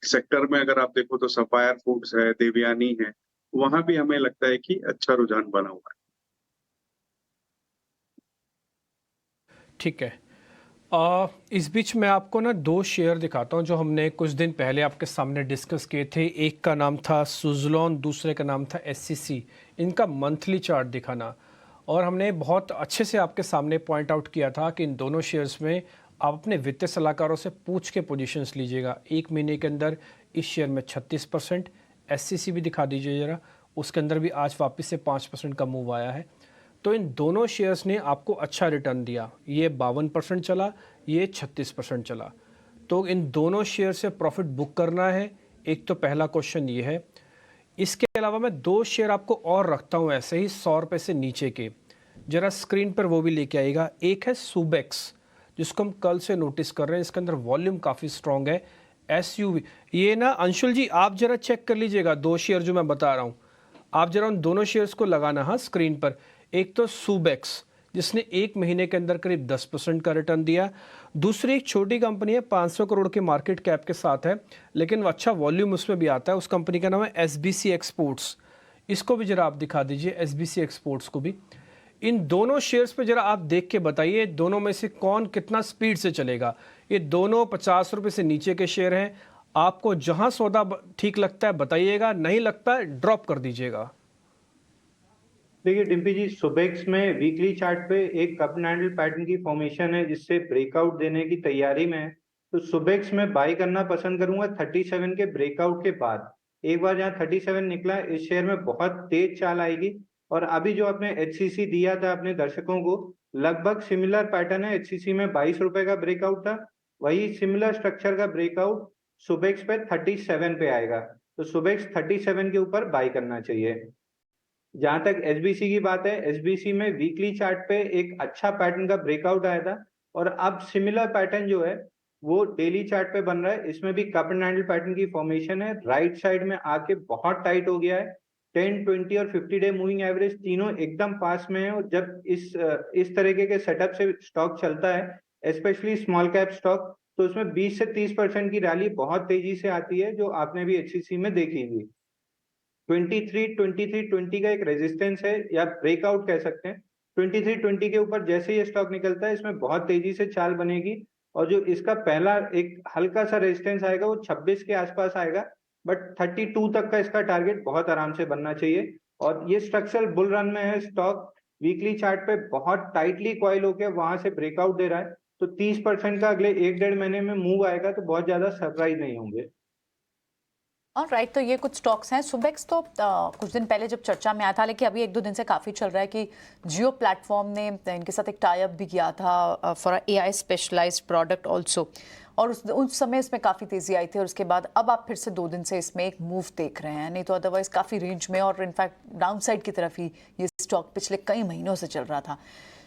Speaker 4: सेक्टर में अगर आप देखो तो सफायर फूड्स है, देवयानी है, वहां भी हमें लगता है कि अच्छा रुझान बना हुआ है।
Speaker 2: ठीक है। इस बीच मैं आपको ना 2 शेयर दिखाता हूं जो हमने कुछ दिन पहले आपके सामने डिस्कस किए थे। एक का नाम था सुज़लॉन, दूसरे का नाम था एससीसी। इनका मंथली चार्ट दिखाना, और हमने बहुत अच्छे से आपके सामने पॉइंट आउट किया था कि इन दोनों शेयर्स में आप अपने वित्तीय सलाहकारों से पूछ के पोजीशंस लीजिएगा। 1 महीने के अंदर इस शेयर में 36%, एससीसी भी दिखा दीजिए ज़रा, उसके अंदर भी आज वापस से 5% का मूव आया है। तो इन दोनों शेयर्स ने आपको अच्छा रिटर्न दिया। ये 52% चला, ये 36% चला। तो इन दोनों शेयर से प्रॉफिट बुक करना है, एक तो पहला क्वेश्चन ये है। इसके अलावा मैं 2 शेयर आपको और रखता हूँ ऐसे ही 100 रुपये से नीचे के, ज़रा स्क्रीन पर वो भी लेके आइएगा। एक है सुबेक्स, जिसको हम कल से नोटिस कर रहे हैं, इसके अंदर वॉल्यूम काफ़ी स्ट्रॉन्ग है। एसयूवी, ये ना अंशुल जी आप ज़रा चेक कर लीजिएगा 2 शेयर जो मैं बता रहा हूँ, आप ज़रा उन दोनों शेयर्स को लगाना हाँ स्क्रीन पर। एक तो सुबेक्स जिसने 1 महीने के अंदर करीब 10% का रिटर्न दिया। दूसरी एक छोटी कंपनी है, 500 करोड़ के मार्केट कैप के साथ है, लेकिन वो अच्छा वॉल्यूम उसमें भी आता है। उस कंपनी का नाम है एसबीसी एक्सपोर्ट्स। इसको भी ज़रा आप दिखा दीजिए, एसबीसी एक्सपोर्ट्स को भी। इन दोनों शेयर्स पे जरा आप देख के बताइए, दोनों में से कौन कितना स्पीड से चलेगा। ये दोनों 50 रुपए से नीचे के शेयर हैं। आपको जहां सौदा ठीक लगता है बताइएगा, नहीं लगता है ड्रॉप कर दीजिएगा।
Speaker 6: देखिए डिम्पी जी, सुबेक्स में वीकली चार्ट पे एक कप एंड हैंडल पैटर्न की फॉर्मेशन है जिससे ब्रेकआउट देने की तैयारी में है। तो सुबेक्स में बाई करना पसंद करूंगा 37 के ब्रेकआउट के बाद। एक बार जहां 37 निकला, इस शेयर में बहुत तेज चाल आएगी। और अभी जो आपने एचसीसी दिया था अपने दर्शकों को, लगभग सिमिलर पैटर्न है। एचसीसी में 22 रुपए का ब्रेकआउट था, वही सिमिलर स्ट्रक्चर का ब्रेकआउट सुबेक्स पे 37 पे आएगा। तो सुबेक्स 37 के ऊपर बाई करना चाहिए। जहां तक एसबीसी की बात है, एसबीसी में वीकली चार्ट पे एक अच्छा पैटर्न का ब्रेकआउट आया था और अब सिमिलर पैटर्न जो है वो डेली चार्ट पे बन रहा है। इसमें भी कप एंड हैंडल पैटर्न की फॉर्मेशन है, राइट साइड में आके बहुत टाइट हो गया है। 10, 20 और 50 डे मूविंग एवरेज तीनों एकदम पास में है। और जब इस तरीके के सेटअप से स्टॉक चलता है, स्पेशली स्मॉल कैप स्टॉक, तो उसमें 20 से 30% की रैली बहुत तेजी से आती है, जो आपने भी एचसीसी में देखी थी। 23-20 का एक रेजिस्टेंस है या ब्रेकआउट कह सकते हैं। 23-20 के ऊपर जैसे ये स्टॉक निकलता है, इसमें बहुत तेजी से चाल बनेगी। और जो इसका पहला एक हल्का सा रेजिस्टेंस आएगा वो 26 के आसपास आएगा, बट 32 तक का इसका टारगेट बहुत आराम से बनना चाहिए। और ये स्ट्रक्चरल बुल रन में है स्टॉक, वीकली चार्ट पे बहुत टाइटली कॉइल होकर वहां से ब्रेकआउट दे रहा है। तो 30% का अगले 1-1.5 महीने में मूव आएगा तो बहुत ज्यादा सरप्राइज नहीं होंगे।
Speaker 3: और राइट, तो ये कुछ स्टॉक्स हैं। सुबेक्स तो कुछ दिन पहले जब चर्चा में आया था, लेकिन अभी 1-2 दिन से काफ़ी चल रहा है कि जियो प्लेटफॉर्म ने इनके साथ एक टाई अप भी किया था for AI specialised product also, और उस समय इसमें काफ़ी तेज़ी आई थी। और उसके बाद अब आप फिर से 2 दिन से इसमें एक मूव देख रहे हैं, नहीं तो अदरवाइज काफ़ी रेंज में और इनफैक्ट डाउन साइड की तरफ ही ये स्टॉक पिछले कई महीनों से चल रहा था।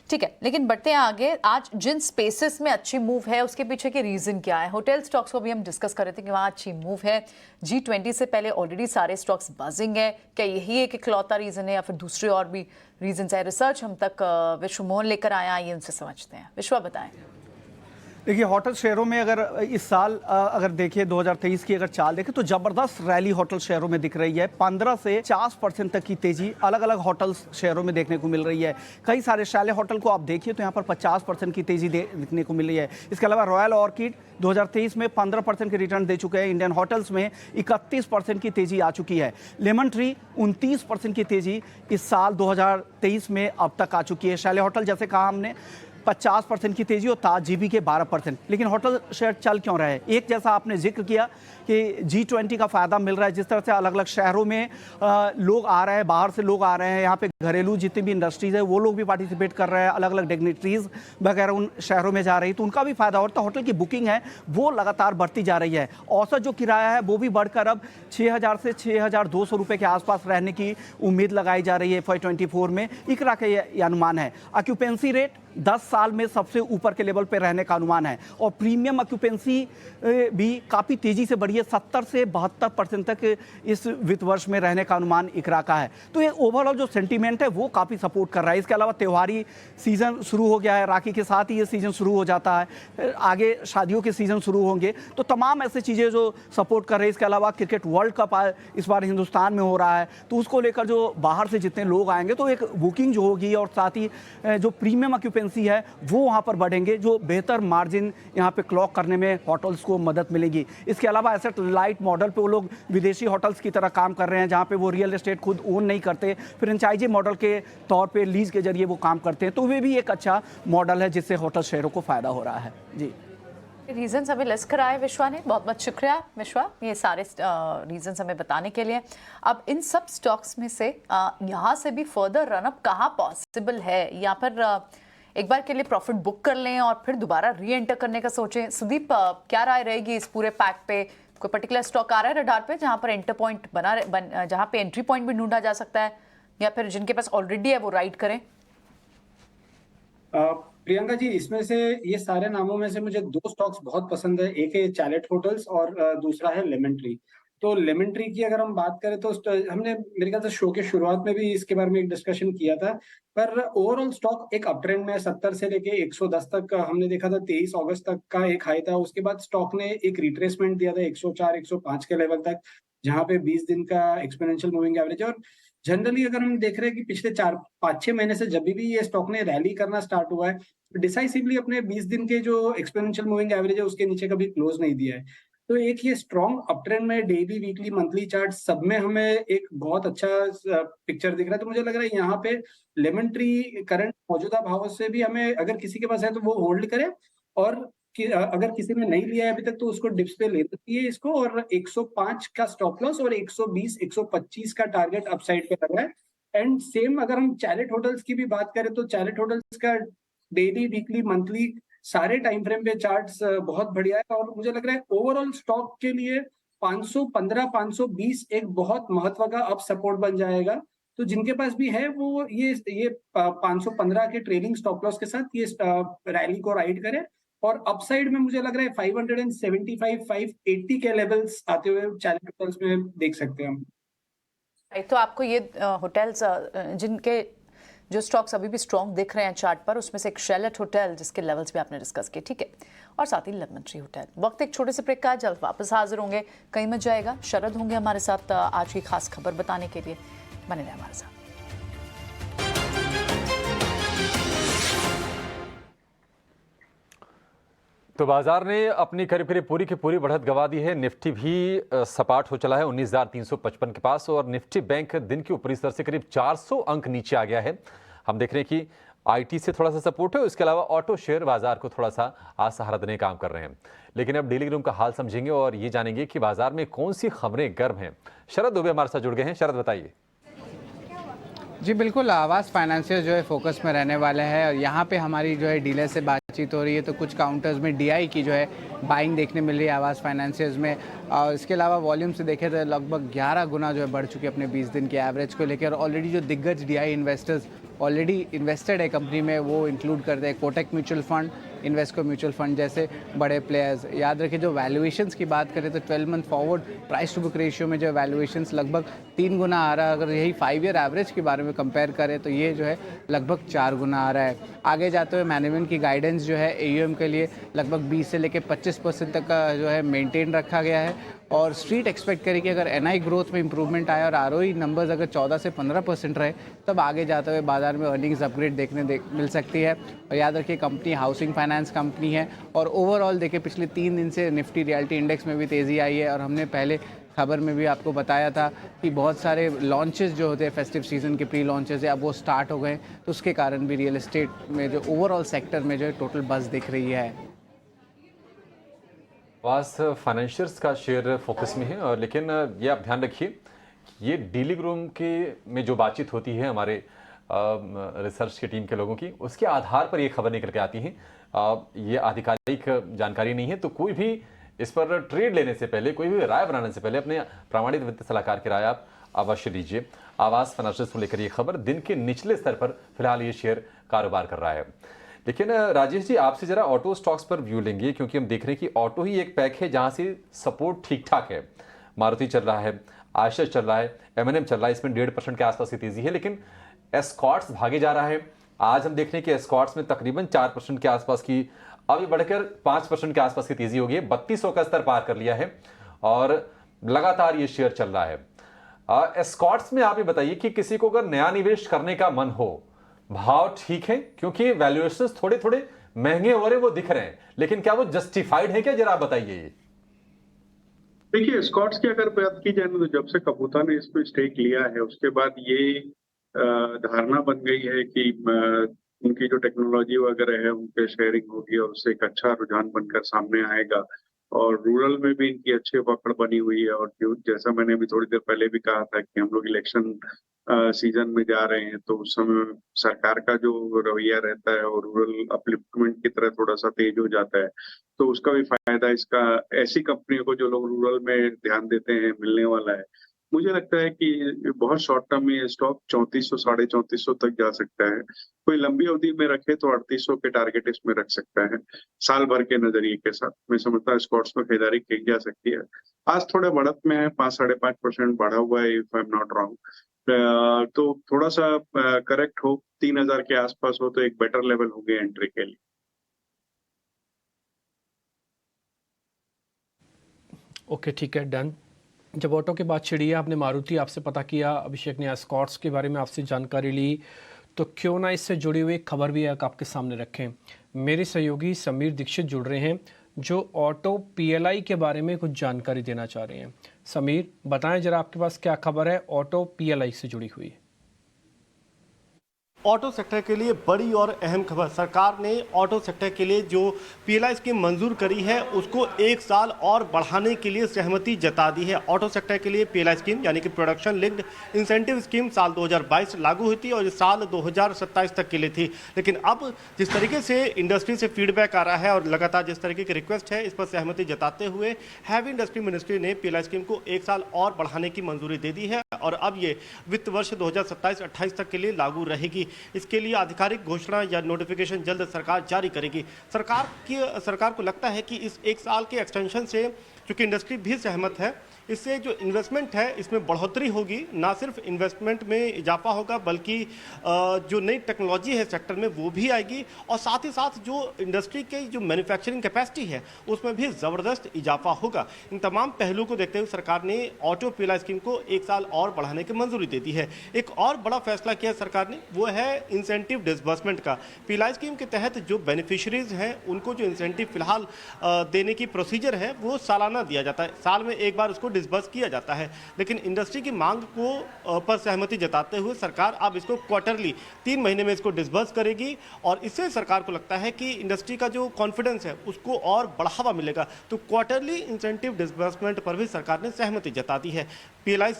Speaker 3: ठीक है, लेकिन बढ़ते हैं आगे। आज जिन स्पेसेस में अच्छी मूव है उसके पीछे के रीजन क्या है? होटल स्टॉक्स को भी हम डिस्कस कर रहे थे कि वहाँ अच्छी मूव है। G20 से पहले ऑलरेडी सारे स्टॉक्स बजिंग है, क्या यही एक इकलौता रीजन है या फिर दूसरे और भी रीजन है? रिसर्च हम तक विश्व मोहन लेकर आया, ये उनसे समझते हैं। विश्वा बताएं।
Speaker 9: देखिए, होटल शेयरों में अगर इस साल अगर देखिए 2023 की अगर चाल देखें तो जबरदस्त रैली होटल शेयरों में दिख रही है। 15 से 50% तक की तेजी अलग अलग होटल शेयरों में देखने को मिल रही है। कई सारे शैले होटल को आप देखिए तो यहाँ पर 50% की तेजी देखने को मिल रही है। इसके अलावा रॉयल ऑर्किड 2023 में 15% के रिटर्न दे चुके हैं। इंडियन होटल्स में 31% की तेजी आ चुकी है। लेमन ट्री 29% की तेजी इस साल 2023 में अब तक आ चुकी है। शैले होटल जैसे कहा हमने 50% की तेजी और ताज जीबी के 12%। लेकिन होटल शेयर चल क्यों रहा है? एक जैसा आपने जिक्र किया कि G20 का फ़ायदा मिल रहा है, जिस तरह से अलग अलग शहरों में लोग आ रहे हैं, बाहर से लोग आ रहे हैं, यहाँ पे घरेलू जितनी भी इंडस्ट्रीज़ है वो लोग भी पार्टिसिपेट कर रहे हैं, अलग अलग डिग्निटरीज वगैरह उन शहरों में जा रही है, तो उनका भी फ़ायदा होता है। होटल की बुकिंग है वो लगातार बढ़ती जा रही है। औसत जो किराया है वो भी बढ़कर अब 6,000 से 6,200 रुपये के आसपास रहने की उम्मीद लगाई जा रही है FY24 में। इकरा का ये अनुमान है। ऑक्यूपेंसी रेट 10 साल में सबसे ऊपर के लेवल पे रहने का अनुमान है और प्रीमियम ऑक्यूपेंसी भी काफ़ी तेज़ी से बढ़ी है। 70 से 72% तक इस वित्त वर्ष में रहने का अनुमान इकरा का है। तो ये ओवरऑल जो सेंटीमेंट है वो काफ़ी सपोर्ट कर रहा है। इसके अलावा त्योहारी सीज़न शुरू हो गया है, राखी के साथ ही ये सीज़न शुरू हो जाता है, आगे शादियों के सीज़न शुरू होंगे, तो तमाम ऐसी चीज़ें जो सपोर्ट कर रही है। इसके अलावा क्रिकेट वर्ल्ड कप इस बार हिंदुस्तान में हो रहा है, तो उसको लेकर जो बाहर से जितने लोग आएंगे तो एक बुकिंग जो होगी और साथ ही जो प्रीमियम ऑक्यूपेंसी है वो वहाँ पर बढ़ेंगे, जो बेहतर मार्जिन यहाँ पे क्लॉक करने में होटल्स को मदद मिलेगी। इसके अलावा एसेट लाइट मॉडल पे वो लोग विदेशी होटल्स की तरह काम कर रहे हैं, जहाँ पे वो रियल एस्टेट खुद ओन नहीं करते, फ्रेंचाइजी मॉडल के तौर पे लीज के जरिए वो काम करते हैं। तो वे भी एक अच्छा मॉडल है जिससे होटल शेयरों को फायदा हो रहा है। जी,
Speaker 3: रीजंस हमें लिस्ट कराए विश्वा ने, बहुत बहुत शुक्रिया विश्वा ये सारे रीजंस हमें बताने के लिए। अब इन सब स्टॉक्स में से यहाँ से भी फर्दर रनअप कहाँ पॉसिबल है, या फिर एक बार के लिए प्रॉफिट बुक कर लें और फिर दोबारा री एंटर करने का सोचें? सुदीप, क्या राय रहेगी इस पूरे पैक पे? कोई पर्टिकुलर स्टॉक आ रहा है रडार पे जहाँ पर एंटर पॉइंट जहाँ पे एंट्री पॉइंट भी ढूंढा जा सकता है, या फिर जिनके पास ऑलरेडी है वो राइड करें?
Speaker 5: प्रियंका जी, इसमें से ये सारे नामों में से मुझे 2 स्टॉक्स बहुत पसंद है। एक है चैलेट होटल्स और दूसरा है लेमन ट्री। तो लेमन ट्री की अगर हम बात करें तो हमने मेरे ख्याल से शो के शुरुआत में भी इसके बारे में एक डिस्कशन किया था, पर ओवरऑल स्टॉक एक अप ट्रेंड में 70 से लेके 110 तक हमने देखा था। 23 अगस्त तक का एक हाई था, उसके बाद स्टॉक ने एक रिट्रेसमेंट दिया था 104 105 के लेवल तक, जहां पे 20 दिन का एक्सपोनेंशियल मूविंग एवरेज। और जनरली अगर हम देख रहे हैं कि पिछले 4-5-6 महीने से जब भी ये स्टॉक ने रैली करना स्टार्ट हुआ है, डिसाइसिवली अपने 20 दिन के जो एक्सपोनेंशियल मूविंग एवरेज है उसके नीचे कभी क्लोज नहीं दिया है। तो एक ये स्ट्रॉन्ग अपट्रेंड में डेली, वीकली, मंथली चार्ट सब में हमें एक बहुत अच्छा पिक्चर दिख रहा है। तो मुझे लग रहा है यहाँ पे लेमन ट्री करंट मौजूदा भावों से भी हमें, अगर किसी के पास है तो वो होल्ड करे, और अगर किसी ने नहीं लिया है अभी तक तो उसको डिप्स पे ले सकती है इसको, और 105 का स्टॉप लॉस और 120 125 का टारगेट अपसाइड पे लगा है। एंड सेम अगर हम चैरिट होटल्स की भी बात करें तो चैरिट होटल्स का डेली, वीकली, मंथली सारे टाइम फ्रेम पे चार्ट्स बहुत बढ़िया है, और मुझे लग रहा है ओवरऑल स्टॉक के लिए 515 520 एक बहुत महत्व का अप सपोर्ट बन जाएगा। तो जिनके पास भी है वो ये 515 के ट्रेलिंग स्टॉप लॉस के साथ ये रैली को राइड करे, और अपसाइड में मुझे लग रहा है 575 580 के लेवल्स आते हुए चैलेंज होटल्स में देख सकते हैं हम।
Speaker 3: तो आपको ये होटल्स जिनके जो स्टॉक्स अभी भी स्ट्रॉन्ग दिख रहे हैं चार्ट पर, उसमें से एक शेरलेट होटल जिसके लेवल्स भी आपने डिस्कस किए, ठीक है, और साथ ही लेमन ट्री होटल। वक्त एक छोटे से ब्रेक का, जल्द वापस हाजिर होंगे, कहीं मत जाएगा। शरद होंगे हमारे साथ आज की खास खबर बताने के लिए, बने रहे हमारे साथ।
Speaker 1: तो बाजार ने अपनी करीब करीब पूरी की पूरी बढ़त गंवा दी है। निफ्टी भी सपाट हो चला है 19,355 के पास, और निफ्टी बैंक दिन के ऊपरी स्तर से करीब 400 अंक नीचे आ गया है। हम देख रहे हैं कि आईटी से थोड़ा सा सपोर्ट है, उसके अलावा ऑटो शेयर बाजार को थोड़ा सा आसहारा देने काम कर रहे हैं। लेकिन अब डेली रूम का हाल समझेंगे और ये जानेंगे कि बाजार में कौन सी खबरें गर्म हैं। शरद दुबे हमारे साथ जुड़ गए हैं। शरद, बताइए।
Speaker 8: जी बिल्कुल, आवास फाइनेंशियल जो है फोकस में रहने वाले हैं, और यहाँ पे हमारी जो है डीलर से बातचीत हो रही है, तो कुछ काउंटर्स में डीआई की जो है बाइंग देखने मिल रही है आवास फाइनेंशियल्स में। और इसके अलावा वॉल्यूम से देखें तो लगभग 11 गुना जो है बढ़ चुके अपने 20 दिन के एवरेज को लेकर। ऑलरेडी जो दिग्गज डीआई इन्वेस्टर्स ऑलरेडी इन्वेस्टेड है कंपनी में, वो इंक्लूड करते हैं Kotak mutual fund, Invesco mutual fund जैसे बड़े प्लेयर्स। याद रखिए, जो वैल्यूएशंस की बात करें तो 12 month forward price to book ratio में जो वैल्यूएशंस लगभग 3 गुना आ रहा है। अगर यही 5 ईयर एवरेज के बारे में कंपेयर करें तो ये जो है लगभग 4 गुना आ रहा है। आगे जाते हुए मैनेजमेंट की गाइडेंस जो है एयूएम के लिए लगभग 20 से लेकर 25% तक का जो है मेंटेन रखा गया है, और स्ट्रीट एक्सपेक्ट करें कि अगर एनआई ग्रोथ में इंप्रूवमेंट आए और आरओई नंबर्स अगर 14 से 15% रहे, तब आगे जाते हुए बाजार में अर्निंग्स अपग्रेड मिल सकती है। और याद रखिए, कंपनी हाउसिंग फाइनेंस कंपनी है, और ओवरऑल देखिए पिछले 3 दिन से निफ्टी रियल्टी इंडेक्स में भी तेज़ी आई है। और हमने पहले खबर में भी आपको बताया था कि बहुत सारे लॉन्चेस जो होते हैं फेस्टिव सीजन के प्री लॉन्चेस है, अब वो स्टार्ट हो गए, तो उसके कारण भी रियल एस्टेट में जो ओवरऑल सेक्टर में जो है टोटल बज़ दिख रही है।
Speaker 1: आवास फाइनेंशियल्स का शेयर फोकस में है, और लेकिन ये आप ध्यान रखिए, ये डीलिंग रूम के में जो बातचीत होती है हमारे रिसर्च की टीम के लोगों की, उसके आधार पर ये खबर निकल के आती है। ये आधिकारिक जानकारी नहीं है, तो कोई भी इस पर ट्रेड लेने से पहले, कोई भी राय बनाने से पहले अपने प्रामाणिक वित्त सलाहकार की राय आप अवश्य लीजिए। आवास फाइनेंशियल्स को लेकर ये खबर दिन के निचले स्तर पर फिलहाल ये शेयर कारोबार कर रहा है। लेकिन राजेश जी, आपसे जरा ऑटो स्टॉक्स पर व्यू लेंगे, क्योंकि हम देख रहे हैं कि ऑटो ही एक पैक है जहां से सपोर्ट ठीक ठाक है। मारुति चल रहा है, आयशर चल रहा है, एमएनएम चल रहा है, इसमें 1.5% के आसपास की तेजी है। लेकिन एस्कॉर्ट्स भागे जा रहा है। आज हम देख रहे हैं कि एस्कॉर्ट्स में तकरीबन 4% के आसपास की, अभी बढ़कर 5% के आसपास की तेजी हो गई है, 3200 का स्तर पार कर लिया है, और लगातार ये शेयर चल रहा है। एस्कॉर्ट्स में आप ये बताइए कि किसी को अगर नया निवेश करने का मन हो, भाव ठीक है, क्योंकि वैल्यूएशंस थोड़े थोड़े महंगे हो रहे हैं, वो दिख रहे हैं, लेकिन क्या वो जस्टिफाइड है क्या? जरा आप बताइए।
Speaker 4: देखिए, स्कॉट्स की अगर बात की जाए तो जब से कपूता ने इसमें स्टेक लिया है, उसके बाद ये धारणा बन गई है कि उनकी जो टेक्नोलॉजी वगैरह है उन पे शेयरिंग होगी, और उससे एक अच्छा रुझान बनकर सामने आएगा। और रूरल में भी इनकी अच्छी पकड़ बनी हुई है। और जैसा मैंने अभी थोड़ी देर पहले भी कहा था कि हम लोग इलेक्शन सीजन में जा रहे हैं, तो उस समय सरकार का जो रवैया रहता है और रूरल अपलिफ्टमेंट की तरह थोड़ा सा तेज हो जाता है, तो उसका भी फायदा इसका ऐसी कंपनियों को जो लोग रूरल में ध्यान देते हैं मिलने वाला है। मुझे लगता है कि बहुत शॉर्ट टर्म में ये स्टॉक 3400 3450 तक जा सकता है। कोई लंबी अवधि में रखे तो 3800 के टारगेट इसमें रख सकता है साल भर के नजरिए के साथ। मैं समझता हूँ स्कॉट्स में खरीदारी की जा सकती है। आज थोड़ा बढ़त में है, 5-5.5% बढ़ा हुआ है, if I am not wrong. तो थोड़ा सा करेक्ट हो, 3000 के आसपास हो तो एक बेटर लेवल हो गया एंट्री के लिए।
Speaker 2: ओके, ठीक है, डन। जब ऑटो की बात छिड़ी है, आपने मारुति आपसे पता किया, अभिषेक ने एस्कॉर्ट्स के बारे में आपसे जानकारी ली, तो क्यों ना इससे जुड़ी हुई एक खबर भी एक आपके सामने रखें। मेरे सहयोगी समीर दीक्षित जुड़ रहे हैं जो ऑटो पीएलआई के बारे में कुछ जानकारी देना चाह रहे हैं। समीर, बताएं जरा आपके पास क्या खबर है ऑटो पीएलआई से जुड़ी हुई।
Speaker 10: ऑटो सेक्टर के लिए बड़ी और अहम खबर, सरकार ने ऑटो सेक्टर के लिए जो पीएलआई स्कीम मंजूर करी है उसको 1 साल और बढ़ाने के लिए सहमति जता दी है। ऑटो सेक्टर के लिए पीएलआई स्कीम यानी कि प्रोडक्शन लिंक्ड इंसेंटिव स्कीम साल 2022 लागू हुई थी और साल 2027 तक के लिए थी। लेकिन अब जिस तरीके से इंडस्ट्री से फीडबैक आ रहा है और लगातार जिस तरीके की रिक्वेस्ट है, इस पर सहमति जताते हुए हैवी इंडस्ट्री मिनिस्ट्री ने पीएलआई स्कीम को 1 साल और बढ़ाने की मंजूरी दे दी है और अब ये वित्त वर्ष 2027-28 तक के लिए लागू रहेगी। इसके लिए आधिकारिक घोषणा या नोटिफिकेशन जल्द सरकार जारी करेगी। सरकार को लगता है कि इस 1 साल के एक्सटेंशन से, चूंकि इंडस्ट्री भी सहमत है, इससे जो इन्वेस्टमेंट है इसमें बढ़ोतरी होगी। ना सिर्फ इन्वेस्टमेंट में इजाफा होगा बल्कि जो नई टेक्नोलॉजी है सेक्टर में वो भी आएगी और साथ ही साथ जो इंडस्ट्री की जो मैन्युफैक्चरिंग कैपेसिटी है उसमें भी ज़बरदस्त इजाफा होगा। इन तमाम पहलुओं को देखते हुए सरकार ने ऑटो पीएलआई स्कीम को 1 साल और बढ़ाने की मंजूरी दे दी है। एक और बड़ा फैसला किया सरकार ने, वो है इंसेंटिव डिसबर्समेंट का। पीएलआई स्कीम के तहत जो बेनिफिशरीज हैं उनको जो इंसेंटिव फिलहाल देने की प्रोसीजर है वो सालाना दिया जाता है, साल में एक बार उसको डिसबर्स किया जाता है। लेकिन इंडस्ट्री की मांग को पर सहमति जताते हुए सरकार अब इसको क्वार्टरली 3 महीने में इसको डिसबर्स करेगी और इससे सरकार को लगता है कि इंडस्ट्री का जो कॉन्फिडेंस है उसको और बढ़ावा मिलेगा। तो क्वार्टरली इंसेंटिव डिसबर्समेंट पर भी सरकार ने सहमति जता दी है। पीएलआई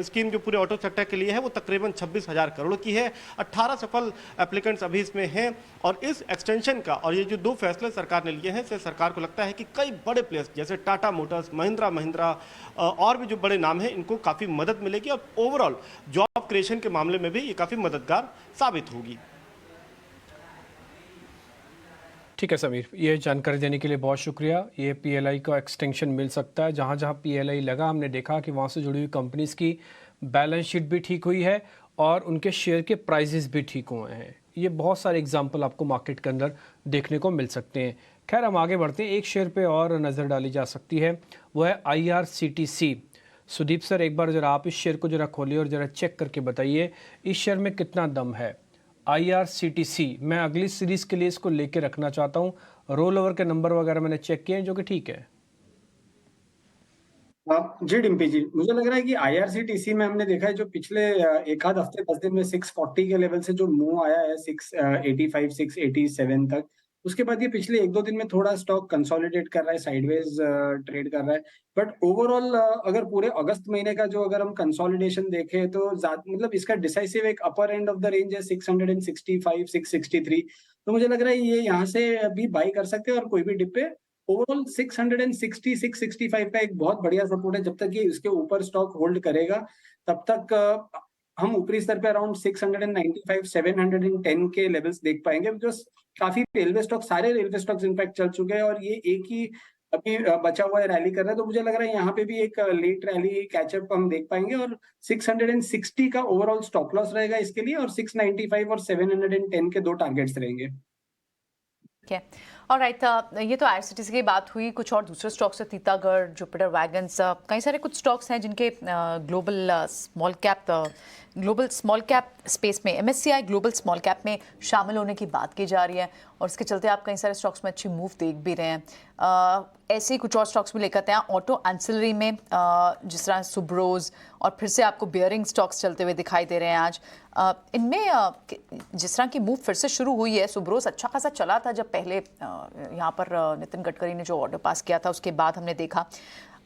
Speaker 10: स्कीम जो पूरे ऑटो सेक्टर के लिए है वो तकरीबन 26,000 करोड़ की है। 18 सफल एप्लीकेंट्स अभी इसमें हैं और इस एक्सटेंशन का और ये जो 2 फैसले सरकार ने लिए हैं इससे सरकार को लगता है कि कई बड़े प्लेयर्स जैसे टाटा मोटर्स, महिंद्रा और भी जो बड़े नाम हैं इनको काफ़ी मदद मिलेगी और ओवरऑल जॉब क्रिएशन के मामले में भी ये काफ़ी मददगार साबित होगी।
Speaker 2: ठीक है समीर, ये जानकारी देने के लिए बहुत शुक्रिया। ये पीएलआई का एक्सटेंशन मिल सकता है, जहाँ जहाँ पीएलआई लगा हमने देखा कि वहाँ से जुड़ी हुई कंपनीज की बैलेंस शीट भी ठीक हुई है और उनके शेयर के प्राइजेस भी ठीक हुए हैं। ये बहुत सारे एग्जाम्पल आपको मार्केट के अंदर देखने को मिल सकते हैं। खैर, हम आगे बढ़ते हैं। एक शेयर पे और नज़र डाली जा सकती है, वो है IRCTC। सुदीप सर, एक बार ज़रा आप इस शेयर को ज़रा खोलिए और ज़रा चेक करके बताइए इस शेयर में कितना दम है। IRCTC, मैं अगली सीरीज़ के लिए इसको लेके रखना चाहता हूँ। रोल ओवर के नंबर वगैरह मैंने चेक किए हैं जो कि ठीक है।
Speaker 5: जी डिम्पी जी, मुझे लग रहा है कि IRCTC में हमने देखा है जो पिछले एक आध हफ्ते 10 दिन में 640 के लेवल से जो मूव आया है 685 687 तक, उसके बाद ये पिछले 1-2 दिन में थोड़ा स्टॉक कंसोलिडेट कर रहा है, साइडवेज ट्रेड कर रहा है। बट ओवरऑल अगर पूरे अगस्त महीने का जो अगर हम कंसोलिडेशन देखें तो मतलब इसका डिसाइसिव एक अपर एंड ऑफ द रेंज है 665 663। तो मुझे लग रहा है ये यहाँ से भी बाई कर सकते हैं और कोई भी डिप पे ओवरऑल 660 665 का एक बहुत बढ़िया सपोर्ट है। जब तक ये इसके ऊपर स्टॉक होल्ड करेगा तब तक हम ऊपरी स्तर पे अराउंड 695 710 के लेवल्स देख पाएंगे। जो काफी रेलवे स्टॉक, सारे रेलवे स्टॉक्स इनफैक्ट चल चुके हैं और ये एक ही अभी बचा हुआ है रैली कर रहा है। तो मुझे लग रहा है यहाँ पे भी एक लेट रैली कैचअप हम देख पाएंगे और 660 का ओवरऑल स्टॉप लॉस रहेगा इसके लिए और 695 और 710 के 2 टारगेट्स रहेंगे।
Speaker 3: ठीक है, ऑलराइट। ये तो IRCTC की बात हुई। कुछ और दूसरे स्टॉक्स है, तीतागढ़, जुपिटर वैगन्स, कई सारे कुछ स्टॉक्स हैं जिनके ग्लोबल स्मॉल कैप स्पेस में, MSCI ग्लोबल स्मॉल कैप में शामिल होने की बात की जा रही है और इसके चलते आप कई सारे स्टॉक्स में अच्छी मूव देख भी रहे हैं। ऐसे ही कुछ और स्टॉक्स भी लेकर आते हैं ऑटो एंसिलरी में, जिस तरह सुब्रोज, और फिर से आपको बियरिंग स्टॉक्स चलते हुए दिखाई दे रहे हैं आज। इनमें जिस तरह की मूव फिर से शुरू हुई है, सुब्रोज अच्छा खासा चला था जब पहले यहाँ पर नितिन गडकरी ने जो ऑर्डर पास किया था उसके बाद हमने देखा।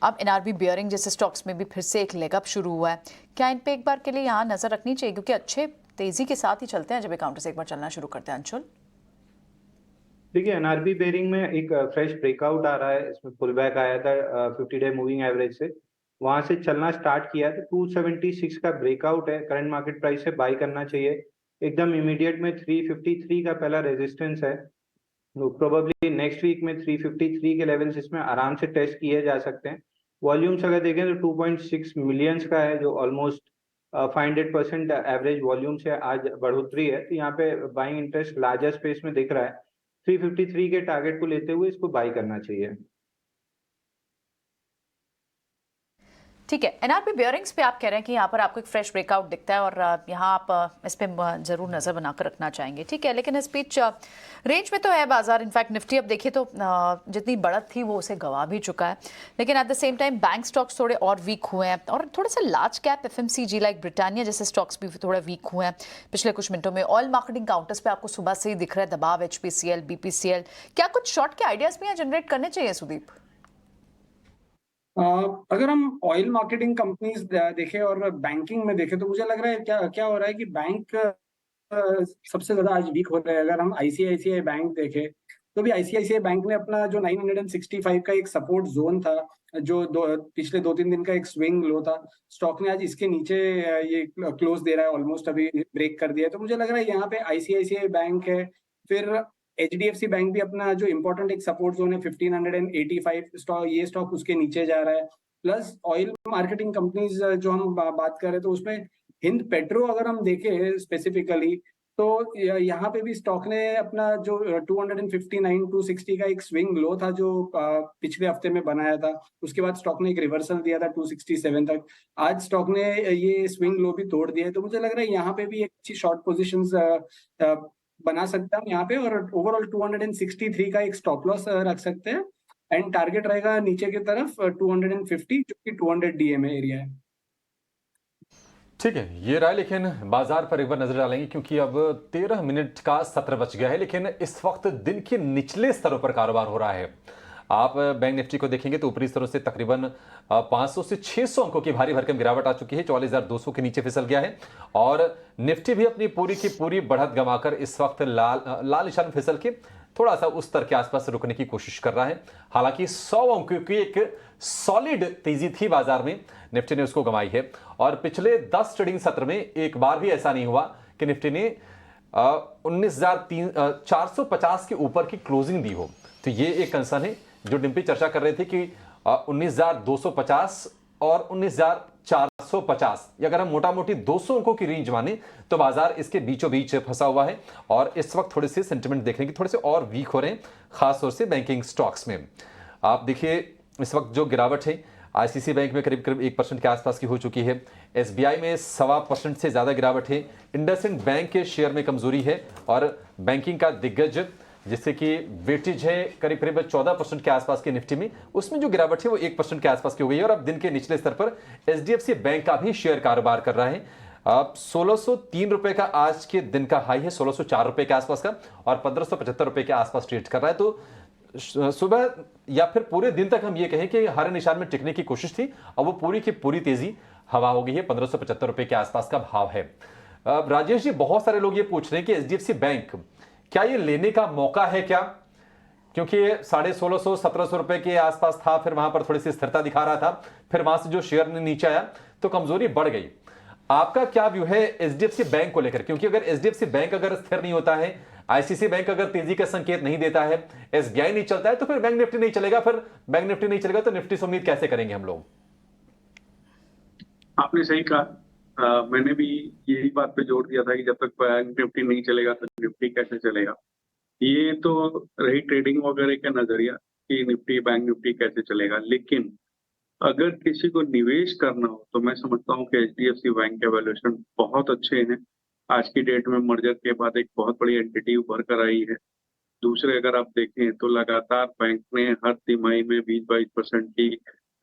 Speaker 3: अब NRB बियरिंग जैसे स्टॉक्स में भी फिर से एक लेग अप शुरू हुआ है। क्या इन पे एक बार के लिए यहाँ नजर रखनी चाहिए, क्योंकि अच्छे तेजी के साथ ही चलते हैं जब ये काउंटर से एक बार चलना शुरू करते हैं? अंशुल,
Speaker 6: देखिए, NRB बेयरिंग में एक फ्रेश ब्रेकआउट आ रहा है। इसमें पुल बैक आया था 50 डे मूविंग एवरेज से, वहां से चलना स्टार्ट किया तो 276 का ब्रेकआउट है। करंट मार्केट प्राइस से बाई करना चाहिए। एकदम इमीडिएट में 353 का पहला रेजिस्टेंस है। प्रोबेबली नेक्स्ट वीक में 353 के लेवल्स इसमें आराम से टेस्ट किए जा सकते हैं। वॉल्यूम्स अगर देखें तो 2.6 मिलियंस का है, जो ऑलमोस्ट 500% एवरेज वॉल्यूम से आज बढ़ोतरी है। तो यहाँ पे बाइंग इंटरेस्ट लार्जर स्पेस में दिख रहा है। 353 के टारगेट को लेते हुए इसको बाई करना चाहिए।
Speaker 3: ठीक है, एनआरपी बियरिंग्स पे आप कह रहे हैं कि यहाँ पर आपको एक फ्रेश ब्रेकआउट दिखता है और यहाँ आप इस पे जरूर नजर बनाकर रखना चाहेंगे, ठीक है। लेकिन इस बीच रेंज में तो है बाजार। इनफैक्ट निफ्टी अब देखिए तो जितनी बढ़त थी वो उसे गवा भी चुका है, लेकिन at the same time bank stocks थोड़े और वीक हुए हैं और थोड़े से large cap FMCG like Britannia जैसे स्टॉक्स भी थोड़ा वीक हुए हैं पिछले कुछ मिनटों में। ऑयल मार्केटिंग काउंटर्स पे आपको सुबह से ही दिख रहा है दबाव, एचपीसीएल, बीपीसीएल। क्या कुछ शॉर्ट के आइडियाज भी यहाँ जनरेट करने चाहिए सुदीप?
Speaker 5: अगर हम ऑयल मार्केटिंग कंपनीज देखें और बैंकिंग में देखें तो मुझे लग रहा है क्या क्या हो रहा है कि बैंक सबसे ज्यादा आज वीक हो रहा है। अगर हम आईसीआईसीआई बैंक देखें तो भी आईसीआईसीआई बैंक ने अपना जो 965 का एक सपोर्ट जोन था, जो पिछले 2-3 दिन का एक स्विंग लो था, स्टॉक ने आज इसके नीचे ये क्लोज दे रहा है, ऑलमोस्ट अभी ब्रेक कर दिया है। तो मुझे लग रहा है यहाँ पे आईसीआईसीआई बैंक है, फिर एचडीएफसी बैंक भी अपना जो इम्पोर्टेंट एक सपोर्ट जोन है 1585 स्टॉक, ये स्टॉक उसके नीचे जा रहा है। प्लस ऑयल मार्केटिंग कंपनीज जो हम बात कर रहे हैं तो उसमें हिंद पेट्रो अगर हम देखें स्पेसिफिकली तो यहाँ पे भी स्टॉक ने अपना जो 259-260 का एक स्विंग लो था जो पिछले हफ्ते में बनाया था, उसके बाद स्टॉक ने एक रिवर्सल दिया था 267 तक। आज स्टॉक ने ये स्विंग लो भी तोड़ दिया है, तो मुझे लग रहा है यहाँ पे भी एक अच्छी शॉर्ट पोजीशंस बना सकता हूँ यहाँ पे, और ओवरऑल 263 का एक स्टॉप लॉस रख सकते हैं एंड टारगेट रहेगा नीचे की तरफ 250 जो कि 200 डीएमए एरिया है।
Speaker 1: ठीक है, ये रहा। लेकिन बाजार पर एक बार नजर डालेंगे क्योंकि अब 13 मिनट का सत्र बच गया है, लेकिन इस वक्त दिन के निचले स्तरों पर कारोबार हो रहा है। आप बैंक निफ्टी को देखेंगे तो ऊपरी स्तरों से तकरीबन 500 से 600 अंकों की भारी भरकम गिरावट आ चुकी है, 44,200 के नीचे फिसल गया है और निफ्टी भी अपनी पूरी की पूरी बढ़त गंवाकर इस वक्त लाल निशान फिसल के थोड़ा सा उस स्तर के आसपास रुकने की कोशिश कर रहा है। हालांकि 100 अंकों की एक सॉलिड तेजी थी बाजार में, निफ्टी ने उसको गंवाई है और पिछले 10 ट्रेडिंग सत्र में एक बार भी ऐसा नहीं हुआ कि निफ्टी ने 19,450 के ऊपर की क्लोजिंग दी हो। तो ये एक कंसर्न है जो डिम्पी चर्चा कर रहे थे कि 19,250 और 19,450, अगर हम मोटा मोटी 200 अंकों की रेंज माने तो बाजार इसके बीचों बीच फंसा हुआ है और इस वक्त थोड़े से सेंटिमेंट देखने की थोड़े से और वीक हो रहे हैं, खासतौर से बैंकिंग स्टॉक्स में। आप देखिए इस वक्त जो गिरावट है आईसीसी बैंक में करीब करीब 1% के आसपास की हो चुकी है, एसबीआई में 1.25% से ज्यादा गिरावट है, इंडसइंड बैंक के शेयर में कमजोरी है और बैंकिंग का दिग्गज जिससे कि वेटेज है करीब करीब 14% के आसपास के निफ्टी में, उसमें जो गिरावट है वो 1% के आसपास की हो गई है और अब दिन के निचले स्तर पर एचडीएफसी बैंक का भी शेयर कारोबार कर रहा है। अब 1603 रुपए का आज के दिन का हाई है, 1604 रुपए के आसपास का और 1575 रुपए के आसपास ट्रेड कर रहा है। तो सुबह या फिर पूरे दिन तक हम ये कहें कि हर निशान में टिकने की कोशिश थी और वो पूरी की पूरी तेजी हवा हो गई है, 1575 रुपए के आसपास का भाव है। राजेश जी, बहुत सारे लोग ये पूछ रहे हैं कि एचडीएफसी बैंक क्या ये लेने का मौका है क्या, क्योंकि 1650-1700 रुपए के आसपास था, फिर वहां पर थोड़ी सी स्थिरता दिखा रहा था, फिर वहां से जो शेयर ने नीचे आया तो कमजोरी बढ़ गई। आपका क्या व्यू है एचडीएफसी बैंक को लेकर, क्योंकि अगर एचडीएफसी बैंक अगर स्थिर नहीं होता है, आईसीसी बैंक अगर तेजी का संकेत नहीं देता है, एसबीआई नहीं चलता है, तो फिर बैंक निफ्टी नहीं चलेगा, फिर बैंक निफ्टी नहीं चलेगा तो निफ्टी से उम्मीद कैसे करेंगे हम लोग?
Speaker 4: आपने सही कहा, मैंने भी यही बात पे जोर दिया था कि जब तक बैंक निफ्टी नहीं चलेगा तो निफ्टी कैसे चलेगा। ये तो रही ट्रेडिंग वगैरह का नजरिया कि निफ्टी बैंक निफ्टी कैसे चलेगा, लेकिन अगर किसी को निवेश करना हो तो मैं समझता हूँ कि एचडीएफसी बैंक के वैल्यूएशन बहुत अच्छे हैं। आज की डेट में मर्जर के बाद एक बहुत बड़ी एंटिटी उभर कर आई है। दूसरे अगर आप देखें तो लगातार बैंक ने हर तिमाही में 20-22% की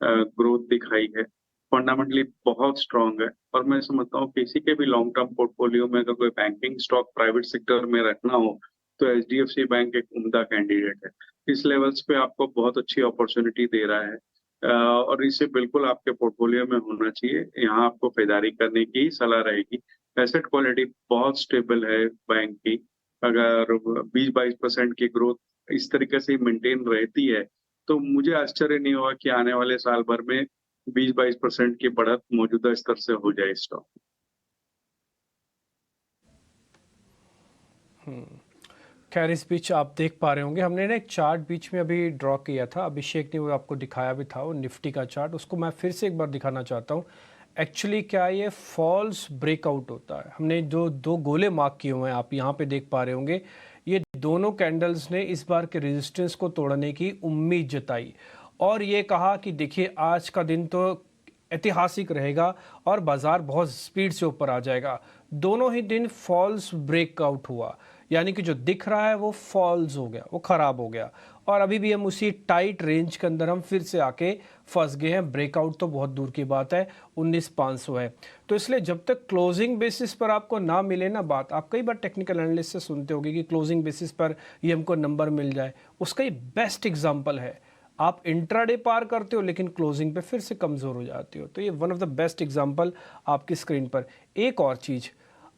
Speaker 4: ग्रोथ दिखाई है, फंडामेंटली बहुत स्ट्रांग है और मैं समझता हूँ किसी के भी लॉन्ग टर्म पोर्टफोलियो में अगर कोई बैंकिंग स्टॉक प्राइवेट सेक्टर में रखना हो तो एचडीएफसी बैंक एक उम्दा कैंडिडेट है। इस लेवल्स पे आपको बहुत अच्छी अपॉर्चुनिटी दे रहा है और इसे बिल्कुल आपके पोर्टफोलियो में होना चाहिए। यहाँ आपको खरीदारी करने की सलाह रहेगी। एसेट क्वालिटी बहुत स्टेबल है बैंक की, अगर 20-22% की ग्रोथ इस तरीके से मेंटेन रहती है तो मुझे आश्चर्य नहीं होगा कि आने वाले साल भर में 20-22% की बढ़त मौजूदा स्तर से हो जाए स्टॉक।
Speaker 2: खैर इस बीच आप देख पा रहे होंगे हमने ना एक चार्ट बीच में अभी ड्रॉ किया था, अभिषेक ने वो आपको दिखाया भी था, वो निफ्टी का चार्ट, उसको मैं फिर से एक बार दिखाना चाहता हूँ। एक्चुअली क्या ये फॉल्स ब्रेकआउट होता है। हमने जो दो गोले मार्क किए हुए हैं आप यहाँ पे देख पा रहे होंगे, ये दोनों कैंडल्स ने इस बार के रेजिस्टेंस को तोड़ने की उम्मीद जताई और ये कहा कि देखिए आज का दिन तो ऐतिहासिक रहेगा और बाजार बहुत स्पीड से ऊपर आ जाएगा। दोनों ही दिन फॉल्स ब्रेकआउट हुआ, यानी कि जो दिख रहा है वो फॉल्स हो गया, वो खराब हो गया, और अभी भी हम उसी टाइट रेंज के अंदर हम फिर से आके फंस गए हैं। ब्रेकआउट तो बहुत दूर की बात है, 19,500 है। तो इसलिए जब तक क्लोजिंग बेसिस पर आपको ना मिले ना बात, आप कई बार टेक्निकल एनालिस्ट से सुनते होंगे कि क्लोजिंग बेसिस पर ये हमको नंबर मिल जाए, उसका ये बेस्ट एग्जाम्पल है। आप इंट्राडे पार करते हो लेकिन क्लोजिंग पे फिर से कमज़ोर हो जाते हो। तो ये one of the best example आपकी स्क्रीन पर। एक और चीज़,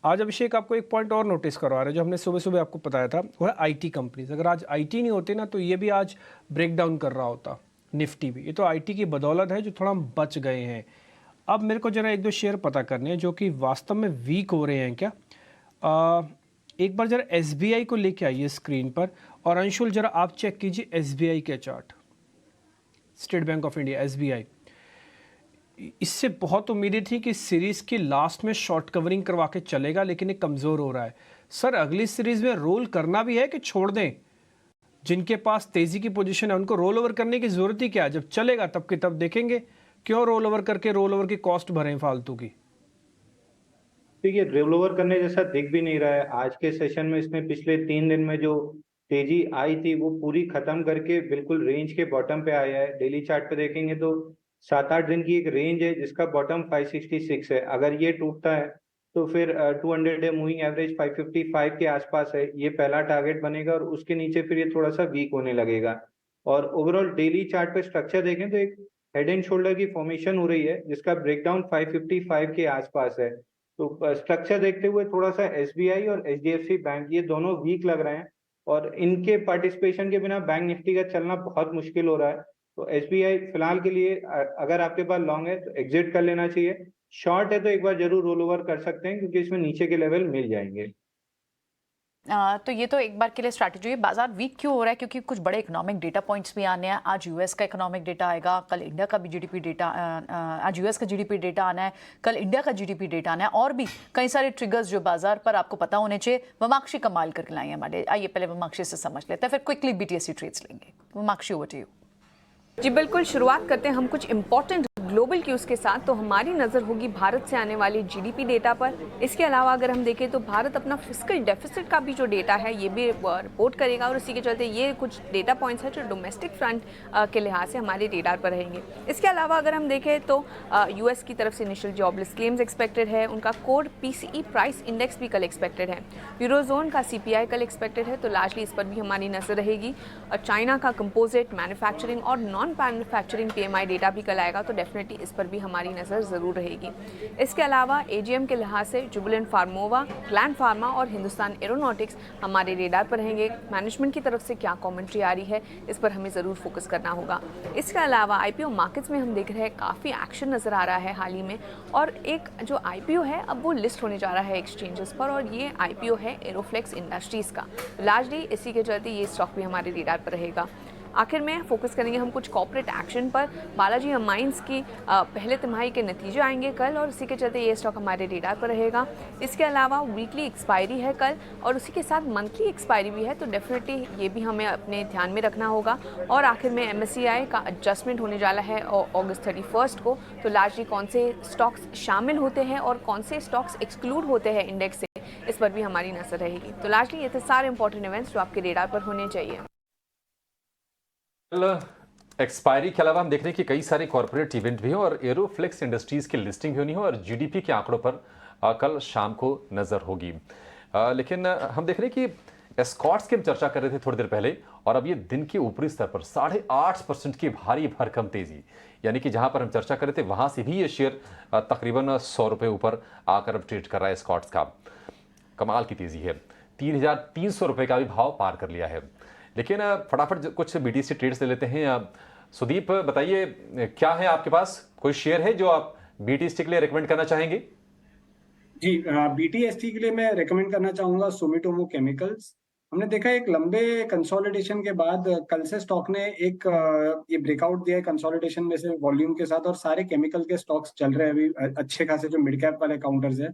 Speaker 2: आज अभिषेक आपको एक पॉइंट और नोटिस करवा रहे हैं जो हमने सुबह सुबह आपको बताया था, वो है आईटी कंपनीज। अगर आज आईटी नहीं होते ना तो ये भी आज ब्रेक डाउन कर रहा होता, निफ्टी भी। ये तो आईटी की बदौलत है जो थोड़ा हम बच गए हैं। अब मेरे को जरा एक दो शेयर पता करने हैं जो कि वास्तव में वीक हो रहे हैं क्या। एक बार जरा एसबीआई को लेके आइए स्क्रीन पर, और अंशुल जरा आप चेक कीजिए एसबीआई के chart, state bank of India SBI. इससे बहुत उम्मीदें थी कि सीरीज की लास्ट में शॉर्ट कवरिंग करवा के चलेगा, लेकिन ये कमज़ोर हो रहा है। सर अगली सीरीज में रोल करना भी है कि छोड़ दें? जिनके पास तेजी की पोजीशन है उनको रोल ओवर करने की जरूरत ही क्या है? जब चलेगा तब के तब देखेंगे, क्यों रोल ओवर करके रोल ओवर की कॉस्ट भरें फालतू की।
Speaker 6: देखिए, रोल ओवर करने जैसा दिख भी नहीं रहा है। आज के सेशन में इसने पिछले 3 दिन में जो तेजी आई थी वो पूरी खत्म करके बिल्कुल रेंज के बॉटम पे आया है। डेली चार्ट पे देखेंगे तो 7-8 दिन की एक रेंज है जिसका बॉटम 566 है। अगर ये टूटता है तो फिर 200 डे मूविंग एवरेज 555 के आसपास है, ये पहला टारगेट बनेगा और उसके नीचे फिर ये थोड़ा सा वीक होने लगेगा। और ओवरऑल डेली चार्ट पे स्ट्रक्चर देखें तो एक हेड एंड शोल्डर की फॉर्मेशन हो रही है जिसका ब्रेकडाउन 555 के आसपास है। तो स्ट्रक्चर देखते हुए थोड़ा सा एसबीआई और एचडीएफसी बैंक ये दोनों वीक लग रहे हैं, और इनके पार्टिसिपेशन के बिना बैंक निफ्टी का चलना बहुत मुश्किल हो रहा है। तो एसबीआई फिलहाल के लिए अगर आपके पास लॉन्ग है तो एग्जिट कर लेना चाहिए, शॉर्ट है तो एक बार जरूर रोल ओवर कर सकते हैं क्योंकि इसमें नीचे के लेवल मिल जाएंगे।
Speaker 3: तो ये तो एक बार के लिए स्ट्रैटेजी है। बाजार वीक क्यों हो रहा है? क्योंकि कुछ बड़े इकोनॉमिक डेटा पॉइंट्स भी आने हैं। आज यूएस का इकोनॉमिक डेटा आएगा, कल इंडिया का भी जीडीपी डेटा, आज यूएस का जीडीपी डेटा आना है, कल इंडिया का जीडीपी डेटा आना है, और भी कई सारे ट्रिगर्स जो बाजार पर आपको पता होने चाहिए। वमाक्षी कमाल करके लाई है हमारे। आइए पहले वमाक्षी से समझ लेते हैं, फिर क्विकली बीटीएससी ट्रेड्स लेंगे। वमाक्षी, ओवर टू यू।
Speaker 11: जी बिल्कुल, शुरुआत करते हैं हम कुछ इंपॉर्टेंट ग्लोबल क्यूज़ के साथ। तो हमारी नज़र होगी भारत से आने वाली जीडीपी डेटा पर। इसके अलावा अगर हम देखें तो भारत अपना फिस्कल डेफिसिट का भी जो डेटा है ये भी रिपोर्ट करेगा, और इसी के चलते ये कुछ डेटा पॉइंट्स हैं जो डोमेस्टिक फ्रंट के लिहाज से हमारे रेडार पर रहेंगे। इसके अलावा अगर हम देखें तो यूएस की तरफ से इनिशियल जॉबलेस क्लेम्स एक्सपेक्टेड है, उनका कोर पीसीई प्राइस इंडेक्स भी कल एक्सपेक्टेड है, यूरोजोन का सीपीआई कल एक्सपेक्टेड है, तो लार्जली इस पर भी हमारी नज़र रहेगी। और चाइना का कंपोजिट, मैन्युफैक्चरिंग और नॉन मैन्युफैक्चरिंग पीएमआई डेटा भी कल आएगा, तो डेफिनेटली इस पर भी हमारी नज़र ज़रूर रहेगी। इसके अलावा एजीएम के लिहाज से जुबिलेंट फार्मोवा, ग्लैंड फार्मा और हिंदुस्तान एरोनॉटिक्स हमारे रेडार पर रहेंगे। मैनेजमेंट की तरफ से क्या कमेंट्री आ रही है इस पर हमें ज़रूर फोकस करना होगा। इसके अलावा आईपीओ मार्केट्स में हम देख रहे हैं काफ़ी एक्शन नज़र आ रहा है हाल ही में, और एक जो आईपीओ है अब वो लिस्ट होने जा रहा है एक्सचेंजेस पर, और ये आईपीओ है एरोफ्लेक्स इंडस्ट्रीज़ का। लार्जली इसी के चलते ये स्टॉक भी हमारे रेडार पर रहेगा। आखिर में फोकस करेंगे हम कुछ कॉर्पोरेट एक्शन पर। बालाजी अमाइंस की पहले तिमाही के नतीजे आएंगे कल, और इसी के चलते ये स्टॉक हमारे रेडार पर रहेगा। इसके अलावा वीकली एक्सपायरी है कल, और उसी के साथ मंथली एक्सपायरी भी है, तो डेफिनेटली ये भी हमें अपने ध्यान में रखना होगा। और आखिर में एमएससीआई का एडजस्टमेंट होने वाला है अगस्त 31 को, तो लार्जली कौन से स्टॉक्स शामिल होते हैं और कौन से स्टॉक्स एक्सक्लूड होते हैं इंडेक्स से, इस पर भी हमारी नज़र रहेगी। तो लार्जली ये थे सारे इंपॉर्टेंट इवेंट्स जो आपके रेडार पर होने चाहिए।
Speaker 1: एक्सपायरी के अलावा हम देख रहे हैं कि कई सारे कॉर्पोरेट इवेंट भी हैं और एरोफ्लेक्स इंडस्ट्रीज की लिस्टिंग भी होनी है, और जीडीपी के आंकड़ों पर कल शाम को नजर होगी। लेकिन हम देख रहे हैं कि एस्कॉर्ट्स की हम चर्चा कर रहे थे थोड़ी देर पहले, और अब ये दिन के ऊपरी स्तर पर 8.5% की भारी भरकम तेजी, यानी कि जहां पर हम चर्चा कर रहे थे वहां से भी ये शेयर तकरीबन 100 रुपये ऊपर आकर अब ट्रेड कर रहा है। एस्कॉर्ट्स का कमाल की तेजी है, 3,300 रुपये का भी भाव पार कर लिया है। लेकिन फटाफट कुछ बीटीसी ट्रेड्स ले लेते हैं। सुदीप, बताइए क्या है आपके पास, कोई शेयर है जो आप बीटीएसटी के लिए रेकमेंड करना चाहेंगे?
Speaker 5: जी, बीटीएसटी के लिए मैं रेकमेंड करना चाहूंगा सुमिटोमो केमिकल्स। हमने देखा एक लंबे कंसोलिडेशन के बाद कल से स्टॉक ने एक ये ब्रेकआउट दिया है कंसोलिडेशन में से वॉल्यूम के साथ, और सारे केमिकल के स्टॉक्स चल रहे हैं अभी अच्छे खासे जो मिड कैप वाले काउंटर्स है।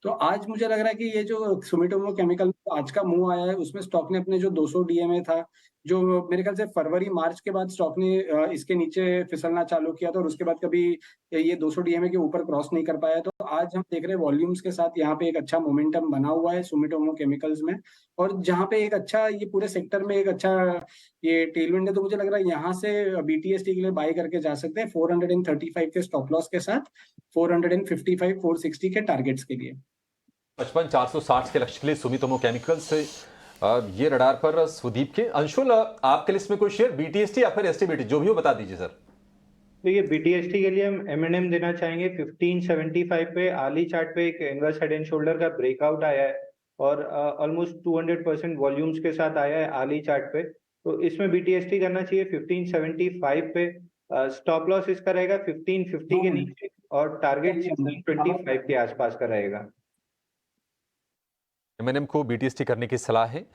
Speaker 5: तो आज मुझे लग रहा है कि ये जो सुमिटोमो केमिकल आज का मूव आया है उसमें स्टॉक ने अपने जो 200 डीएमए था जो मेरे ख्याल से फरवरी मार्च के बाद स्टॉक ने इसके नीचे फिसलना चालू किया था और उसके बाद कभी ये 200 डीएमए के ऊपर क्रॉस नहीं कर पाया। तो आज हम देख रहे हैं वॉल्यूम्स के साथ यहाँ पे एक अच्छा मोमेंटम बना हुआ है सुमिटोमो केमिकल्स में, और जहाँ पे एक अच्छा ये पूरे सेक्टर में एक अच्छा ये टेलविंड है। तो मुझे लग रहा है यहाँ से बीटीएसटी के लिए बाय करके जा सकते हैं 435 के स्टॉप लॉस के साथ 455 460 के टारगेट्स के लिए।
Speaker 1: 55,460 के लक्ष्य के लिए सुमितोमो केमिकल्स से ये रडार पर सुदीप के। अंशुल, आपके लिस्ट में कोई शेयर बीटीएसटी या फिर एसटीबीटी जो भी हो बता दीजिए सर।
Speaker 6: देखिए बीटीएसटी के लिए हम M&M देना चाहेंगे 1575 पे। आर्ली चार्ट पे एक इनवर्स हेड एंड शोल्डर का ब्रेकआउट आया है और ऑलमोस्ट 200% वॉल्यूम्स के साथ आया है आर्ली चार्ट पे। तो इसमें बीटीएसटी करना चाहिए 1575 पे। स्टॉप लॉस इसका रहेगा 1550 के नीचे और टारगेट 1625 के आसपास का रहेगा।
Speaker 1: M&M को बीटीएसटी करने की सलाह है।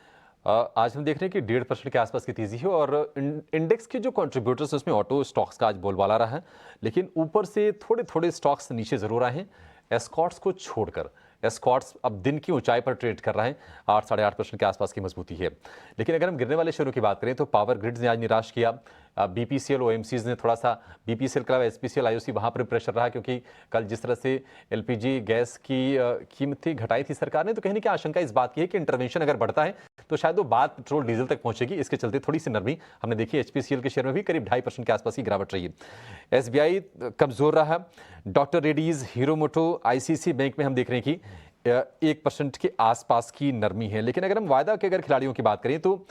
Speaker 1: आज हम देख रहे हैं कि 1.5% के आसपास की तेजी है और इंडेक्स के जो कंट्रीब्यूटर्स उसमें ऑटो स्टॉक्स का आज बोलबाला रहा है, लेकिन ऊपर से थोड़े थोड़े स्टॉक्स नीचे जरूर आए हैं एस्कॉर्ट्स को छोड़कर। एस्कॉर्ट्स अब दिन की ऊंचाई पर ट्रेड कर रहा है, 8-8.5% के आसपास की मजबूती है। लेकिन अगर हम गिरने वाले शेयरों की बात करें तो पावर ग्रिड्स ने आज निराश किया, बीपीसीएल ओएमसीज ने थोड़ा सा, बीपीसीएल के अलावा एचपीसीएल आईओसी वहां पर प्रेशर रहा, क्योंकि कल जिस तरह से एलपीजी गैस की कीमतें घटाई थी सरकार ने, तो कहीं ना कहीं आशंका इस बात की है कि इंटरवेंशन अगर बढ़ता है तो शायद वो बात पेट्रोल डीजल तक पहुंचेगी। इसके चलते थोड़ी सी नरमी हमने देखी। एचपीसीएल के शेयर में भी करीब 2.5% के आसपास की गिरावट रही। एसबीआई कमजोर रहा, डॉक्टर रेड्डीज, हीरो मोटो, आईसीसी बैंक में हम देख रहे हैं कि 1% के आसपास की नरमी है। लेकिन अगर हम वायदा के अगर खिलाड़ियों की बात करें तो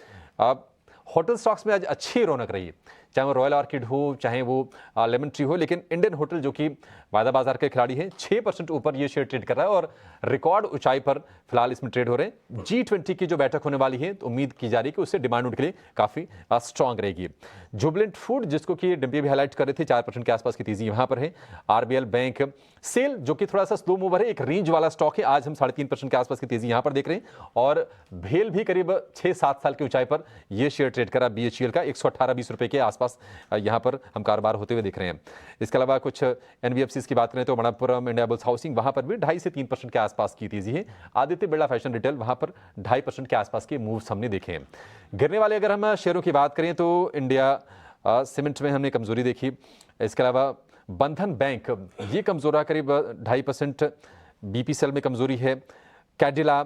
Speaker 1: होटल स्टॉक्स में आज अच्छी रौनक रही है, चाहे वो रॉयल ऑर्किड हो, चाहे वो लेमन ट्री हो। लेकिन इंडियन होटल जो कि वायदा बाजार के खिलाड़ी हैं, 6% ऊपर ये शेयर ट्रेड कर रहा है और रिकॉर्ड ऊंचाई पर फिलहाल इसमें ट्रेड हो रहे हैं। G20 की जो बैठक होने वाली है तो उम्मीद की जा रही है कि उससे डिमांड उनके लिए काफी स्ट्रांग रहेगी। जुबलेंट फूड, जिसको कि डिम्पी भी हाईलाइट कर रहे थे, 4% के आसपास की तेजी वहां पर है। आरबीएल बैंक, सेल जो कि थोड़ा सा स्लो मूवर है, एक रेंज वाला स्टॉक है, आज हम 3.5% के आसपास की तेजी यहां पर देख रहे हैं। और भेल भी करीब 6-7 साल की ऊंचाई पर यह शेयर ट्रेड करा BHEL का, 118-20 रुपए के आसपास यहां पर हम कारोबार होते हुए देख रहे हैं। इसके अलावा कुछ एनबीएफसीज की बात करें तो मणप्पुरम, इंडियाबुल्स हाउसिंग, वहां पर भी 2.5 से 3% के आसपास की तेजी है। आदित्य बिरला फैशन रिटेल, वहां पर 2.5% के आसपास के मूव्स हमने देखे हैं। गिरने वाले अगर हम शेयरों की बात करें तो इंडिया सीमेंट में हमने कमजोरी देखी। इसके अलावा बंधन बैंक ये कमजोर रहा, करीब 2.5%। बीपीसीएल में कमजोरी है। कैडिला,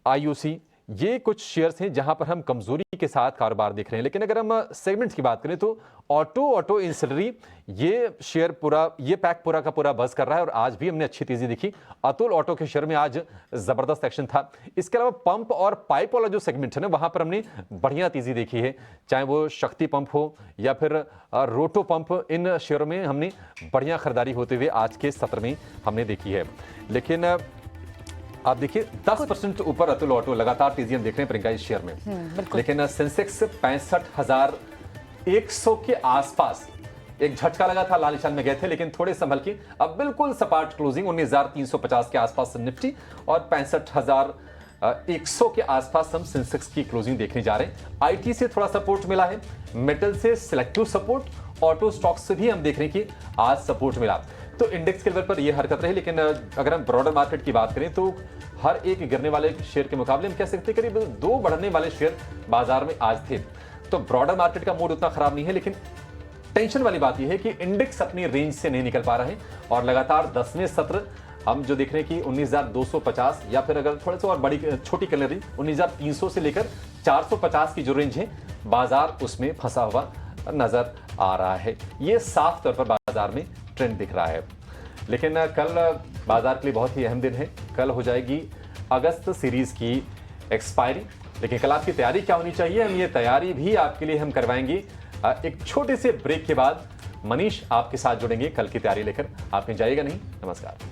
Speaker 1: आईओसी, ये कुछ शेयर्स हैं जहां पर हम कमजोरी के साथ कारोबार देख रहे हैं। लेकिन अगर हम सेगमेंट्स की बात करें तो ऑटो इंसिलरी, ये शेयर पूरा, ये पैक पूरा का पूरा बस कर रहा है और आज भी हमने अच्छी तेजी दिखी। अतुल ऑटो के शेयर में आज जबरदस्त एक्शन था। इसके अलावा पंप और पाइप वाला जो सेगमेंट है ना, वहां पर हमने बढ़िया तेजी देखी है, चाहे वो शक्ति पंप हो या फिर रोटो पंप, इन शेयरों में हमने बढ़िया खरीदारी होते हुए आज के सत्र में हमने देखी है। लेकिन आप देखिए 10% ऊपर अतुल ऑटो, लगातार तेजी हम देख रहे हैं प्रियंका इस शेयर में। लेकिन सेंसेक्स 65,100 के आसपास एक झटका लगा था, लाल निशान में गए थे, लेकिन थोड़े संभल के अब बिल्कुल सपाट क्लोजिंग 19,350 के आसपास निफ्टी और 65,100 के आसपास हम सेंसेक्स की क्लोजिंग देखने जा रहे हैं। आईटी से थोड़ा सपोर्ट मिला है, मेटल से सिलेक्टिव सपोर्ट, ऑटो स्टॉक्स से भी हम देख रहे हैं कि आज सपोर्ट मिला। तो इंडेक्स के लेवल पर यह हरकत रही। लेकिन अगर हम ब्रॉडर मार्केट की बात करें तो हर एक गिरने वाले शेयर के मुकाबले हम कह सकते हैं करीब 2 बढ़ने वाले शेयर बाजार में आज थे। तो ब्रॉडर मार्केट का मूड उतना खराब नहीं है, लेकिन टेंशन वाली बात यह है कि इंडेक्स अपनी रेंज से नहीं निकल पा रहे हैं और लगातार 10वें सत्र हम जो देख रहे हैं कि 19,250 या फिर अगर थोड़ा सा और बड़ी छोटी कैलोरी 19,300 से लेकर 450 की जो रेंज है, बाजार उसमें फंसा हुआ नजर आ रहा है। ये साफ तौर पर बाजार में ट्रेंड दिख रहा है। लेकिन कल बाजार के लिए बहुत ही अहम दिन है। कल हो जाएगी अगस्त सीरीज की एक्सपायरी। लेकिन कल आपकी तैयारी क्या होनी चाहिए, हम ये तैयारी भी आपके लिए हम करवाएंगे एक छोटे से ब्रेक के बाद। मनीष आपके साथ जुड़ेंगे कल की तैयारी लेकर, आप कहीं जाइएगा नहीं। नमस्कार।